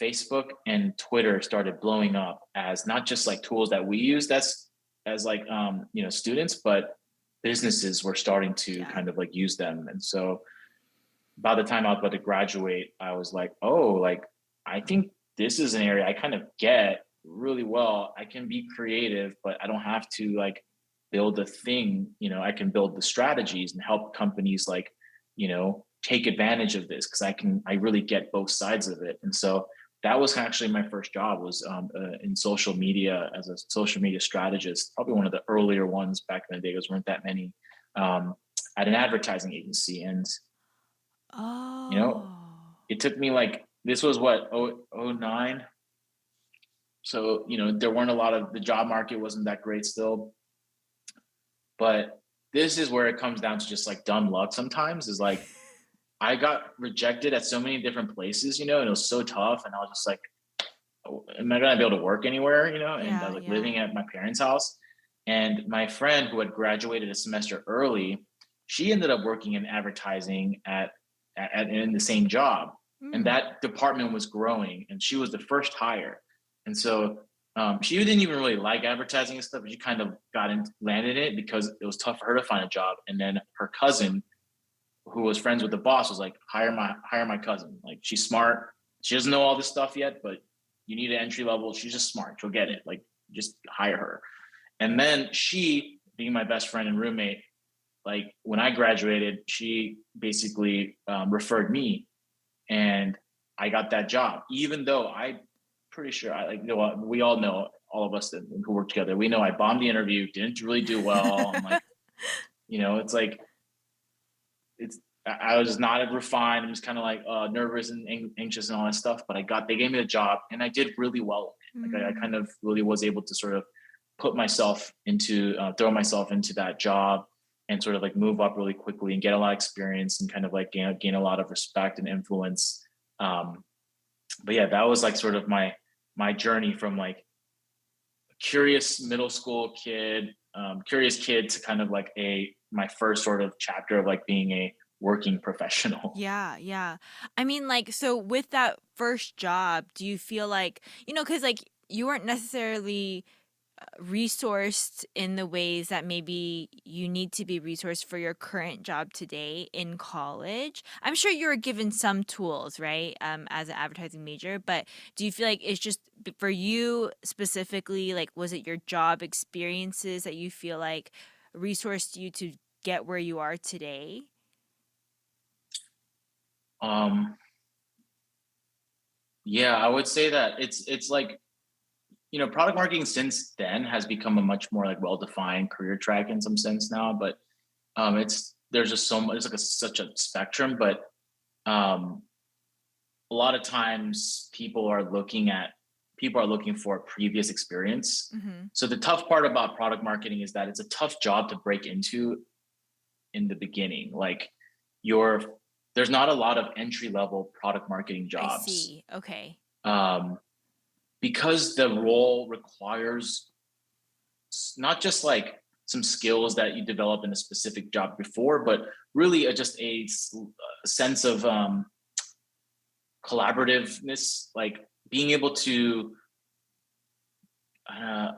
Facebook and Twitter started blowing up as not just like tools that we use that's as like students, but businesses were starting to Yeah. kind of like use them. And so by the time I was about to graduate, I was like, oh, like I think this is an area I kind of get really well. I can be creative, but I don't have to like build a thing. I can build the strategies and help companies like, take advantage of this, because I really get both sides of it. And so that was actually my first job, was in social media as a social media strategist, probably one of the earlier ones back in the day, because there weren't that many, um, at an advertising agency. And you know, Oh. it took me like, this was what, oh 09. So, there weren't a lot of, the job market wasn't that great still. But this is where it comes down to just like dumb luck sometimes, is like I got rejected at so many different places, and it was so tough. And I was just like, oh, am I going to be able to work anywhere, And I Yeah. was like Yeah. living at my parents' house. And my friend who had graduated a semester early, she ended up working in advertising in the same job. And Mm. that department was growing, and she was the first hire. And so she didn't even really like advertising and stuff, but she kind of landed it because it was tough for her to find a job. And then her cousin, who was friends with the boss, was like, hire my cousin. Like, she's smart. She doesn't know all this stuff yet, but you need an entry level. She's just smart. She'll get it. Like, just hire her. And then she being my best friend and roommate, like when I graduated, she basically referred me, and I got that job. Even though I pretty sure I like, you know what, we all know, all of us that who work together, we know I bombed the interview, didn't really do well. I'm like, it's like I was just not refined. I'm just kind of like nervous and anxious and all that stuff. But they gave me the job, and I did really well. Like I kind Mm. of really was able to sort of put myself into, throw myself into that job, and sort of like move up really quickly and get a lot of experience and kind of like gain a lot of respect and influence. Um, but yeah, that was like sort of my journey from like curious middle school kid, curious kid, to kind of like my first sort of chapter of like being a working professional. Yeah, yeah. I mean, like, so with that first job, do you feel like, because like you weren't necessarily resourced in the ways that maybe you need to be resourced for your current job today in college? I'm sure you were given some tools, right? As an advertising major, but do you feel like it's just for you specifically, like, was it your job experiences that you feel like resourced you to get where you are today? Um, yeah, I would say that it's like, product marketing since then has become a much more like well-defined career track in some sense now, but it's there's just so much, it's like such a spectrum. But um a lot of times people are looking for previous experience. Mm-hmm. So the tough part about product marketing is that it's a tough job to break into in the beginning. Like your there's not a lot of entry level product marketing I jobs, see. Okay. um, because the role requires not just like some skills that you develop in a specific job before, but really just a sense of collaborativeness, like being able to. Uh,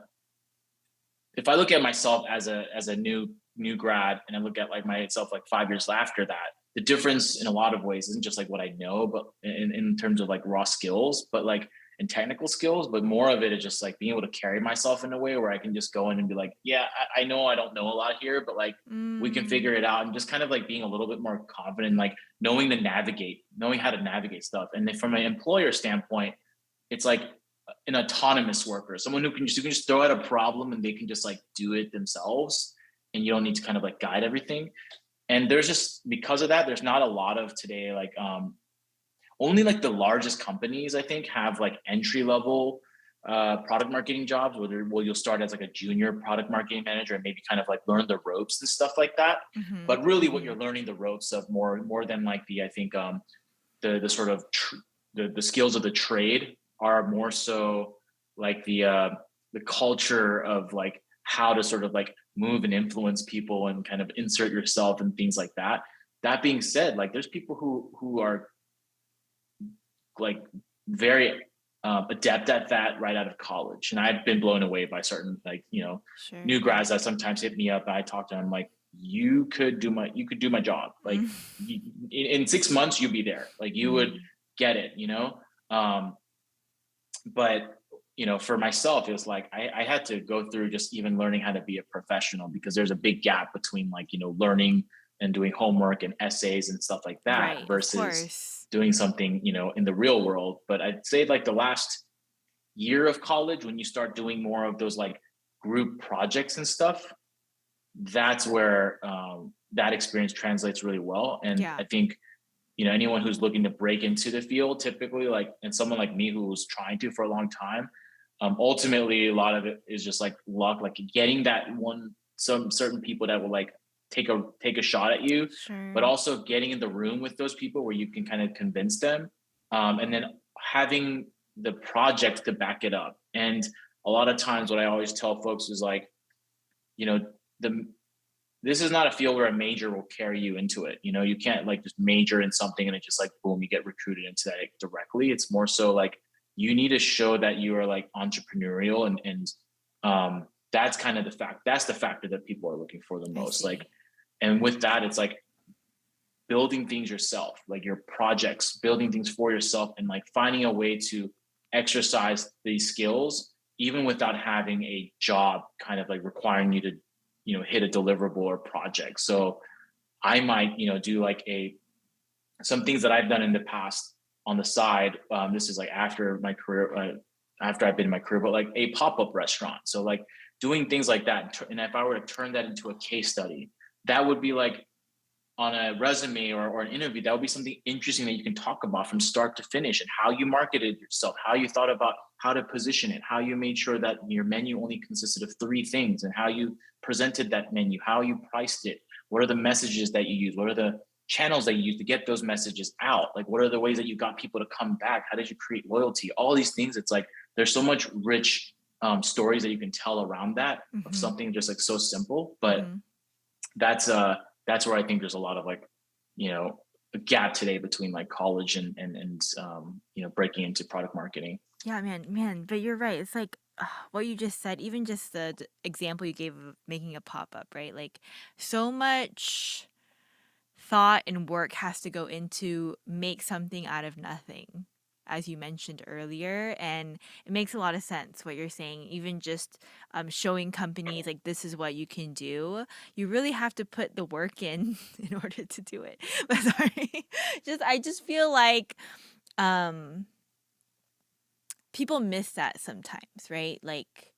if I look at myself as a new grad, and I look at like myself like 5 years after that, the difference in a lot of ways isn't just like what I know, but in terms of like raw skills, but like in technical skills, but more of it is just like being able to carry myself in a way where I can just go in and be like, yeah, I know I don't know a lot here, but like we can Mm, figure it out, and just kind of like being a little bit more confident, like knowing how to navigate stuff. And then from an employer standpoint, it's like an autonomous worker, someone who can just throw out a problem and they can just like do it themselves, and you don't need to kind of like guide everything. And there's just, because of that, there's not a lot of today like only like the largest companies I think have like entry level product marketing jobs where you'll start as like a junior product marketing manager and maybe kind of like learn the ropes and stuff like that. mm-hmm. But really what Mm-hmm. you're learning the ropes of more than like the, I think the sort of the skills of the trade are more so like the culture of like how to sort of like move and influence people and kind of insert yourself and things like that. That being said, like there's people who are like very adept at that right out of college, and I've been blown away by certain like Sure. new grads that sometimes hit me up. I talk to them like, you could do my job, like Mm, in 6 months you'd be there, like you would mm, get it. um but for myself, it was like I had to go through just even learning how to be a professional, because there's a big gap between like learning and doing homework and essays and stuff like that right. Of versus course. doing something in the real world. But I'd say like the last year of college, when you start doing more of those like group projects and stuff, that's where that experience translates really well. And Yeah. I think anyone who's looking to break into the field, typically, like, and someone like me who was trying to for a long time, ultimately a lot of it is just like luck, like getting that one, some certain people that will like take a shot at you, but Sure. also getting in the room with those people where you can kind of convince them, and then having the project to back it up. And a lot of times what I always tell folks is like, you know the this is not a field where a major will carry you into it. You can't like just major in something and it just like boom, you get recruited into that directly. It's more so like you need to show that you are like entrepreneurial, and that's kind of that's the factor that people are looking for the I most. Like, see. and with that, it's like building things yourself, like your projects, building things for yourself, and like finding a way to exercise these skills even without having a job kind of like requiring you to hit a deliverable or project. So I might, do like some things that I've done in the past on the side. This is like after my career, after I've been in my career, but like a pop-up restaurant. So like doing things like that. And if I were to turn that into a case study, that would be like on a resume or an interview, that would be something interesting that you can talk about from start to finish, and how you marketed yourself, how you thought about how to position it, how you made sure that your menu only consisted of three things, and how you presented that menu, how you priced it, what are the messages that you use, what are the channels that you use to get those messages out, like what are the ways that you got people to come back, how did you create loyalty, all these things. It's like there's so much rich stories that you can tell around that, of Mm-hmm. something just like so simple. But Mm-hmm. that's that's where I think there's a lot of like, a gap today between like college and breaking into product marketing. Yeah, man, but you're right. It's like what you just said, even just the example you gave of making a pop-up, right? Like so much thought and work has to go into make something out of nothing, as you mentioned earlier. And it makes a lot of sense what you're saying. Even just showing companies like this is what you can do, you really have to put the work in order to do it. But sorry, I just feel like um, people miss that sometimes, right? Like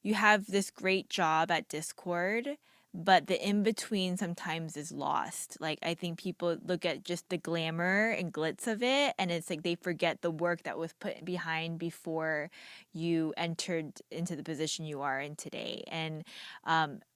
you have this great job at Discord, but the in between sometimes is lost. Like I think people look at just the glamour and glitz of it, and it's like they forget the work that was put behind before you entered into the position you are in today. And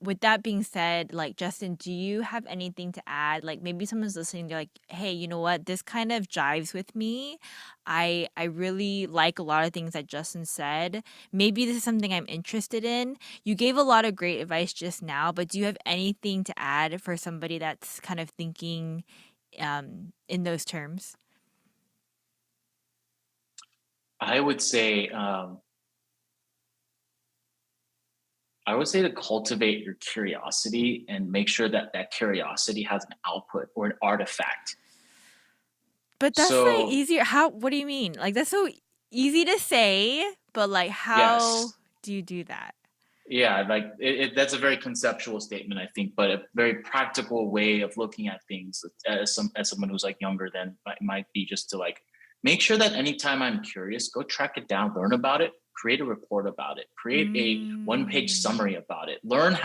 with that being said, like Justin, do you have anything to add? Like maybe someone's listening, they're like, "Hey, you know what? This kind of jives with me. I really like a lot of things that Justin said. Maybe this is something I'm interested in." You gave a lot of great advice just now, but do you have anything to add for somebody that's kind of thinking in those terms? I would say to cultivate your curiosity and make sure that that curiosity has an output or an artifact. But that's like So easier. How, what do you mean? Like that's so easy to say, but like how yes, do you do that? yeah, like that's a very conceptual statement, I think, but a very practical way of looking at things as someone who's like younger than might be just to like make sure that anytime I'm curious, go track it down, learn about it, create a report about it, create a one-page Mm, summary about it, learn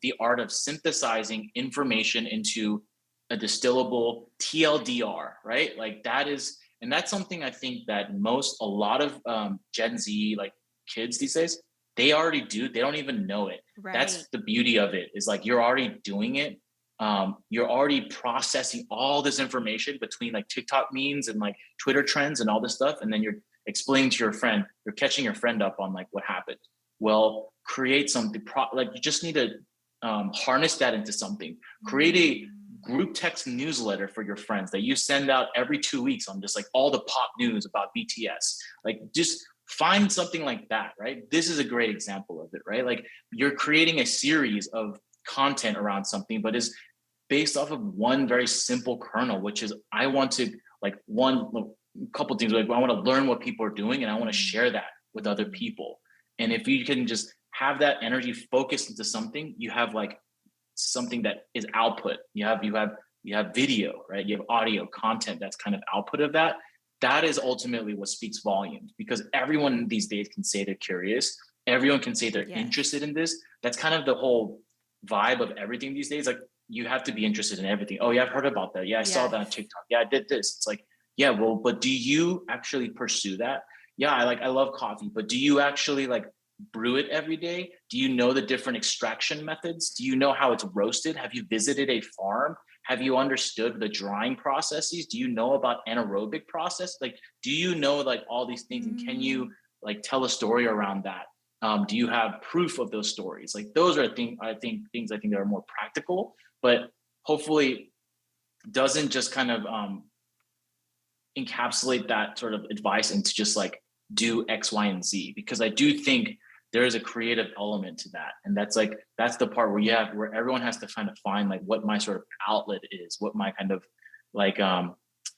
the art of synthesizing information into a distillable TLDR, right? Like that is, and that's something I think that a lot of Gen Z like kids these days, they already do. They don't even know it. right. That's the beauty of it, is like you're already doing it. You're already processing all this information between like TikTok memes and like Twitter trends and all this stuff, and then you're explaining to your friend. You're catching your friend up on like what happened. Well, create something. Like you just need to harness that into something. Create a Mm, group text newsletter for your friends that you send out every 2 weeks on just like all the pop news about BTS. Like just find something like that, right? This is a great example of it, right? Like you're creating a series of content around something, but is based off of one very simple kernel, which is I want to like one couple things. Like I want to learn what people are doing and I want to mm, share that with other mm. people. And if you can just have that energy focused into something, you have like something that is output. You have video, right? You have audio content that's kind of output of that. That is ultimately what speaks volumes, because everyone these days can say they're curious. Everyone can say they're Yes. interested in this. That's kind of the whole vibe of everything these days. Like you have to be interested in everything. Oh yeah, I've heard about that. Yeah, I saw that on Yes. TikTok. Yeah, I did this. It's like, yeah, well, but do you actually pursue that? Yeah, I love coffee, but do you actually like brew it every day? Do you know the different extraction methods? Do you know how it's roasted? Have you visited a farm? Have you understood the drying processes? Do you know about anaerobic process? Like, do you know like all these things? And can Mm, you like tell a story around that? Do you have proof of those stories? Like those are things I think that are more practical, but hopefully doesn't just kind of encapsulate that sort of advice into just like do X, Y, and Z, because I do think there is a creative element to that. And that's the part where everyone has to kind of find like what my sort of outlet is, what my kind of like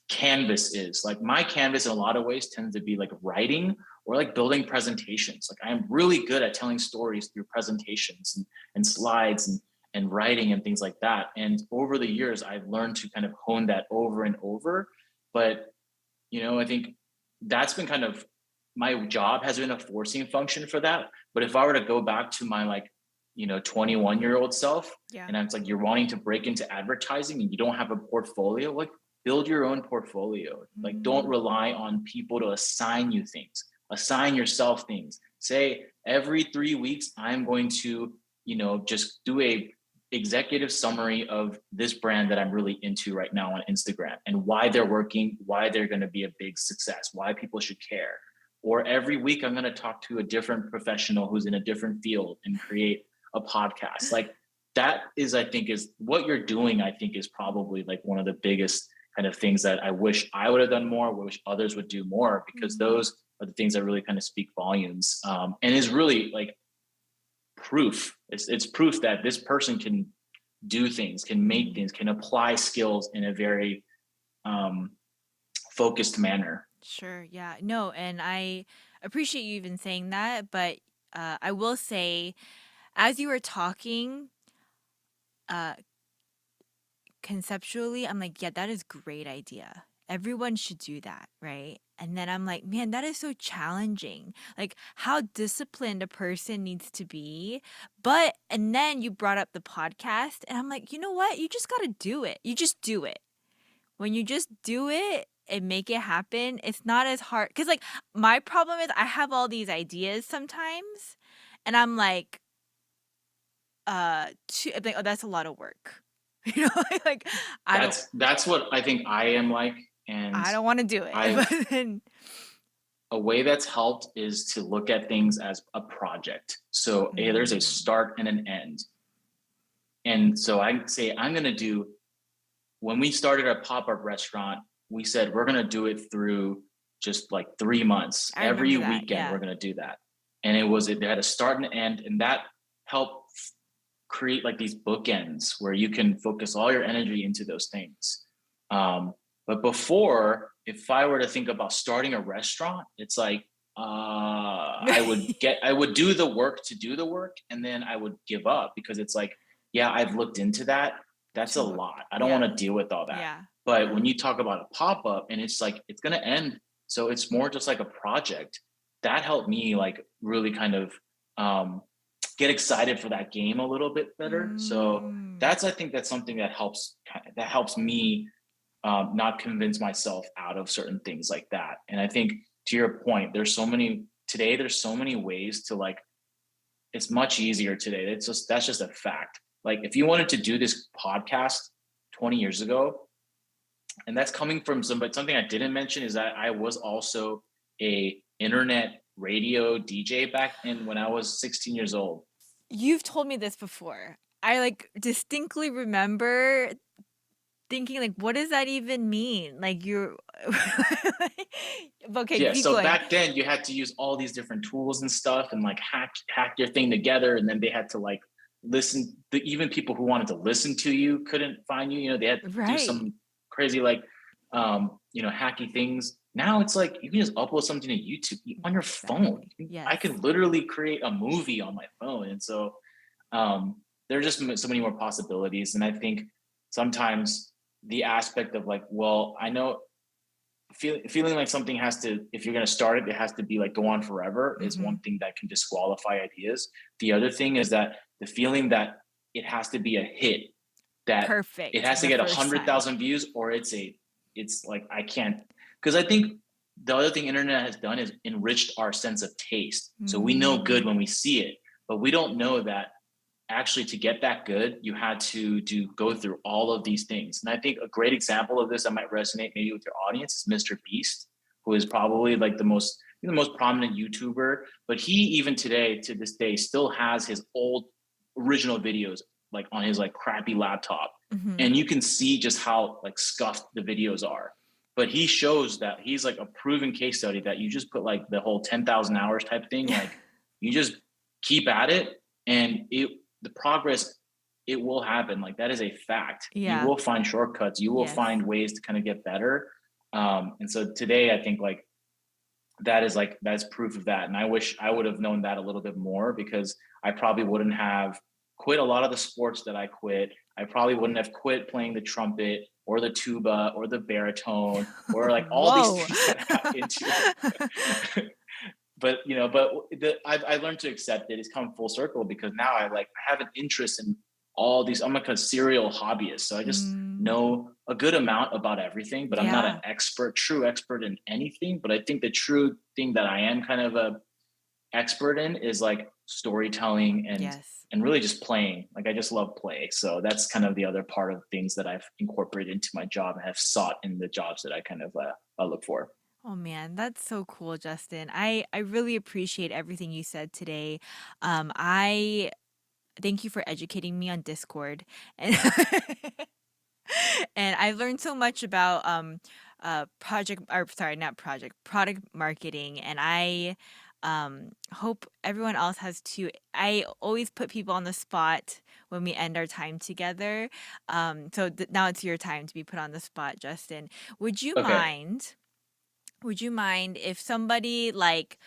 canvas is. Like my canvas in a lot of ways tends to be like writing or like building presentations. Like I am really good at telling stories through presentations and slides and writing and things like that. And over the years, I've learned to kind of hone that over and over. But I think that's been kind of my job has been a forcing function for that. But if I were to go back to my 21-year-old self, Yeah. and it's like you're wanting to break into advertising and you don't have a portfolio, like build your own portfolio. Like don't Mm. rely on people to assign you things. Assign yourself things. Say every 3 weeks I'm going to, just do a executive summary of this brand that I'm really into right now on Instagram and why they're working, why they're going to be a big success, why people should care. Or every week I'm going to talk to a different professional who's in a different field and create a podcast. Like that is, I think, is what you're doing, I think is probably like one of the biggest kind of things that I wish I would have done more, wish others would do more, because Mhm. those are the things that really kind of speak volumes, and is really like proof. It's proof that this person can do things, can make Mhm. things, can apply skills in a very um, focused manner. Sure. Yeah. No, and I appreciate you even saying that, but I will say, as you were talking, uh, conceptually, I'm like, yeah, that is great idea. Everyone should do that, right? And then I'm like, man, that is so challenging. Like how disciplined a person needs to be. And then you brought up the podcast, and I'm like, you know what? You just got to do it. You just do it. When you just do it and make it happen, it's not as hard. Cause like my problem is I have all these ideas sometimes, and I'm like, oh, that's a lot of work. You know, like I don't That's what I think I am like, and I don't want to do it. I've But then a way that's helped is to look at things as a project. So there's a mm, start and an end. And so I say I'm going to do, when we started a pop-up restaurant, we said we're going to do it through just like 3 months. I Every remember that. weekend we're Yeah. going to do that. And it had a start and an end, and that helped create like these bookends where you can focus all your energy into those things. But before, if I were to think about starting a restaurant, it's like I would do the work to do the work, and then I would give up because it's like, yeah, I've looked into that. That's a Too much. lot. I don't want Yeah. to deal with all that. Yeah. But Yeah. when you talk about a pop up and it's like it's gonna end, so it's more just like a project. That helped me like really kind of um, get excited for that game a little bit better. So Mm. I think that's something that helps me not convince myself out of certain things like that. And I think to your point, there's so many ways to like, it's much easier today. That's just a fact. Like if you wanted to do this podcast 20 years ago, and that's coming from something I didn't mention is that I was also a internet radio DJ back in when I was 16 years old. You've told me this before. I like distinctly remember thinking like, what does that even mean? Like you're okay, Yeah, keep so going. back then you had to use all these different tools and stuff and like hack your thing together, and then they had to like listen. Even people who wanted to listen to you couldn't find you. They had to do Right. some crazy like hacky things. Now it's like you can just upload something to YouTube on your phone. Exactly. I Yes. can literally create a movie on my phone, and so there are just so many more possibilities. And I think sometimes the aspect of like, well, I know feeling like something has to, if you're going to start it, it has to be like go on forever is one Mhm. thing that can disqualify ideas. The other thing is that the feeling that it has to be a hit, that it Perfect has to the get a first hundred time. thousand views, or it's like I can't, because I think the other thing internet has done is enriched our sense of taste. So we know good Mm. when we see it, but we don't know that actually to get that good you had to go through all of these things. And I think a great example of this that might resonate maybe with your audience is Mr. Beast, who is probably like the most prominent YouTuber, but he even today to this day still has his old original videos like on his like crappy laptop, Mhm. and you can see just how like scuffed the videos are. But he shows that he's like a proven case study that you just put like the whole 10,000 hours type thing, like you just keep at it, and the progress, it will happen. Like that is a fact. You Yeah. will find shortcuts, you will Yes. find ways to kind of get better. And so today I think like that is like that's proof of that. And I wish I would have known that a little bit more, because I probably wouldn't have quit a lot of the sports that I quit. I probably wouldn't have quit playing the trumpet or the tuba or the baritone or like all these Whoa. things that I got into. But I learned to accept it. It's come full circle, because now I have an interest in all these. I'm like a serial hobbyist, so I just Mm, know a good amount about everything, but I'm not an yeah. true expert in anything. But I think the true thing that I am kind of a expert in is like storytelling Yes. and really just playing. Like I just love play. So that's kind of the other part of things that I've incorporated into my job and have sought in the jobs that I kind of look for. Oh man, that's so cool, Justin. I really appreciate everything you said today. I thank you for educating me on Discord, and and I learned so much about project, or sorry, not project, product marketing, and I hope everyone else has too. I always put people on the spot when we end our time together. Now it's your time to be put on the spot, Justin. Would you Okay. mind? Would you mind if somebody like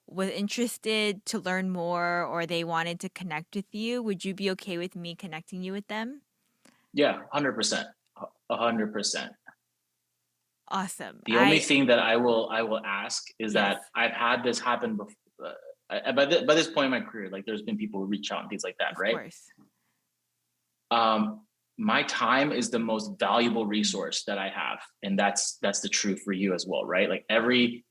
was interested to learn more or they wanted to connect with you? Would you be okay with me connecting you with them? Yeah, 100%. 100%. Awesome. The only thing that I will ask is Yes, that I've had this happen before. By this point in my career, like there's been people who reach out and things like that, of right? course. Um, my time is the most valuable Mm, resource that I have, and that's the truth for you as well, right? Like every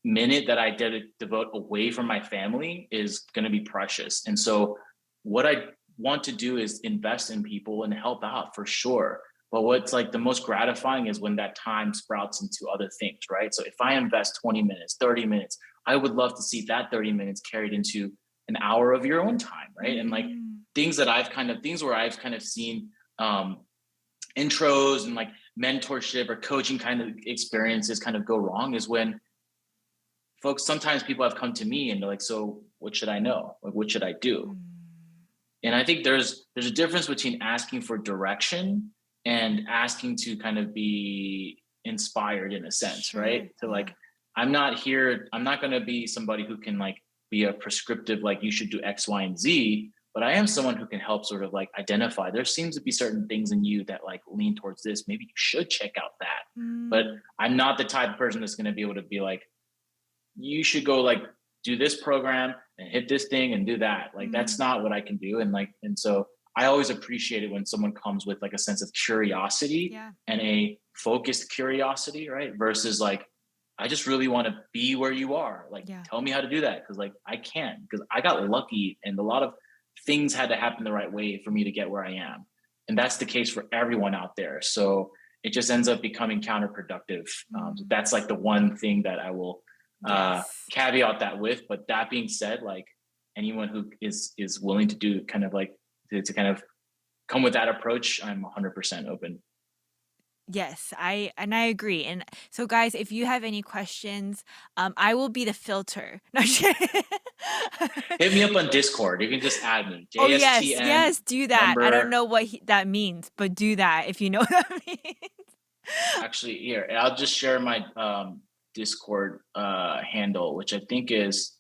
minute that I devote away from my family is going to be precious. And so, what I want to do is invest in people and help out for sure. But what's like the most gratifying is when that time sprouts into other things, right? So if I invest 20 minutes, 30 minutes, I would love to see that 30 minutes carried into an hour of your own time, right? And like mm, things where I've kind of seen um, intros and like mentorship or coaching kind of experiences kind of go wrong is when folks, sometimes people have come to me and they're like, so what should I know? Like, what should I do? mm. And I think there's a difference between asking for direction and asking to kind of be inspired in a sense, right? Sure. To Yeah. like, I'm not going to be somebody who can like be a prescriptive, like you should do X, Y, and Z, but I am someone who can help sort of like identify there seems to be certain things in you that like lean towards this. Maybe you should check out that. But Mm, I'm not the type of person that's going to be able to be like, you should go like do this program and hit this thing and do that. Like that's mm. not what I can do. And so I always appreciate it when someone comes with like a sense of curiosity Yeah. and a focused curiosity, right? Versus like, I just really want to be where you are. Like, Yeah. tell me how to do that. Cause like I can't, because I got lucky and a lot of things had to happen the right way for me to get where I am. And that's the case for everyone out there. So it just ends up becoming counterproductive. So Mm. that's like the one thing that I will Yes. caveat that with. But that being said, like anyone who is willing to do kind of like to kind of come with that approach, I'm 100% open. Yes, I agree. And so guys, if you have any questions, I will be the filter. No, I'm just kidding. Hit me up on Discord. You can just add me, Oh yes, JSTN yes, do that. I don't number. know what that means, but do that if you know what that means. Actually, here I'll just share my Discord handle, which I think is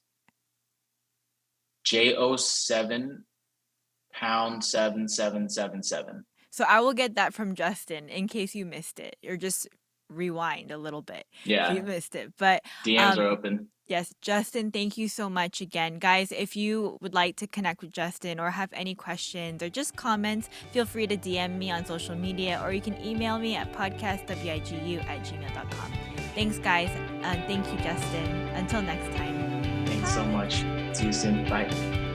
JO7 pound 7777. So I will get that from Justin in case you missed it, or just rewind a little bit if you Yeah, missed it. But DMs are um, open. yes, Justin, thank you so much again. Guys, if you would like to connect with Justin or have any questions or just comments, feel free to DM me on social media or you can email me at podcastwigu@gmail.com. Thanks, guys, and thank you, Justin. Until next time. Thanks so Bye. much. See you soon. Bye.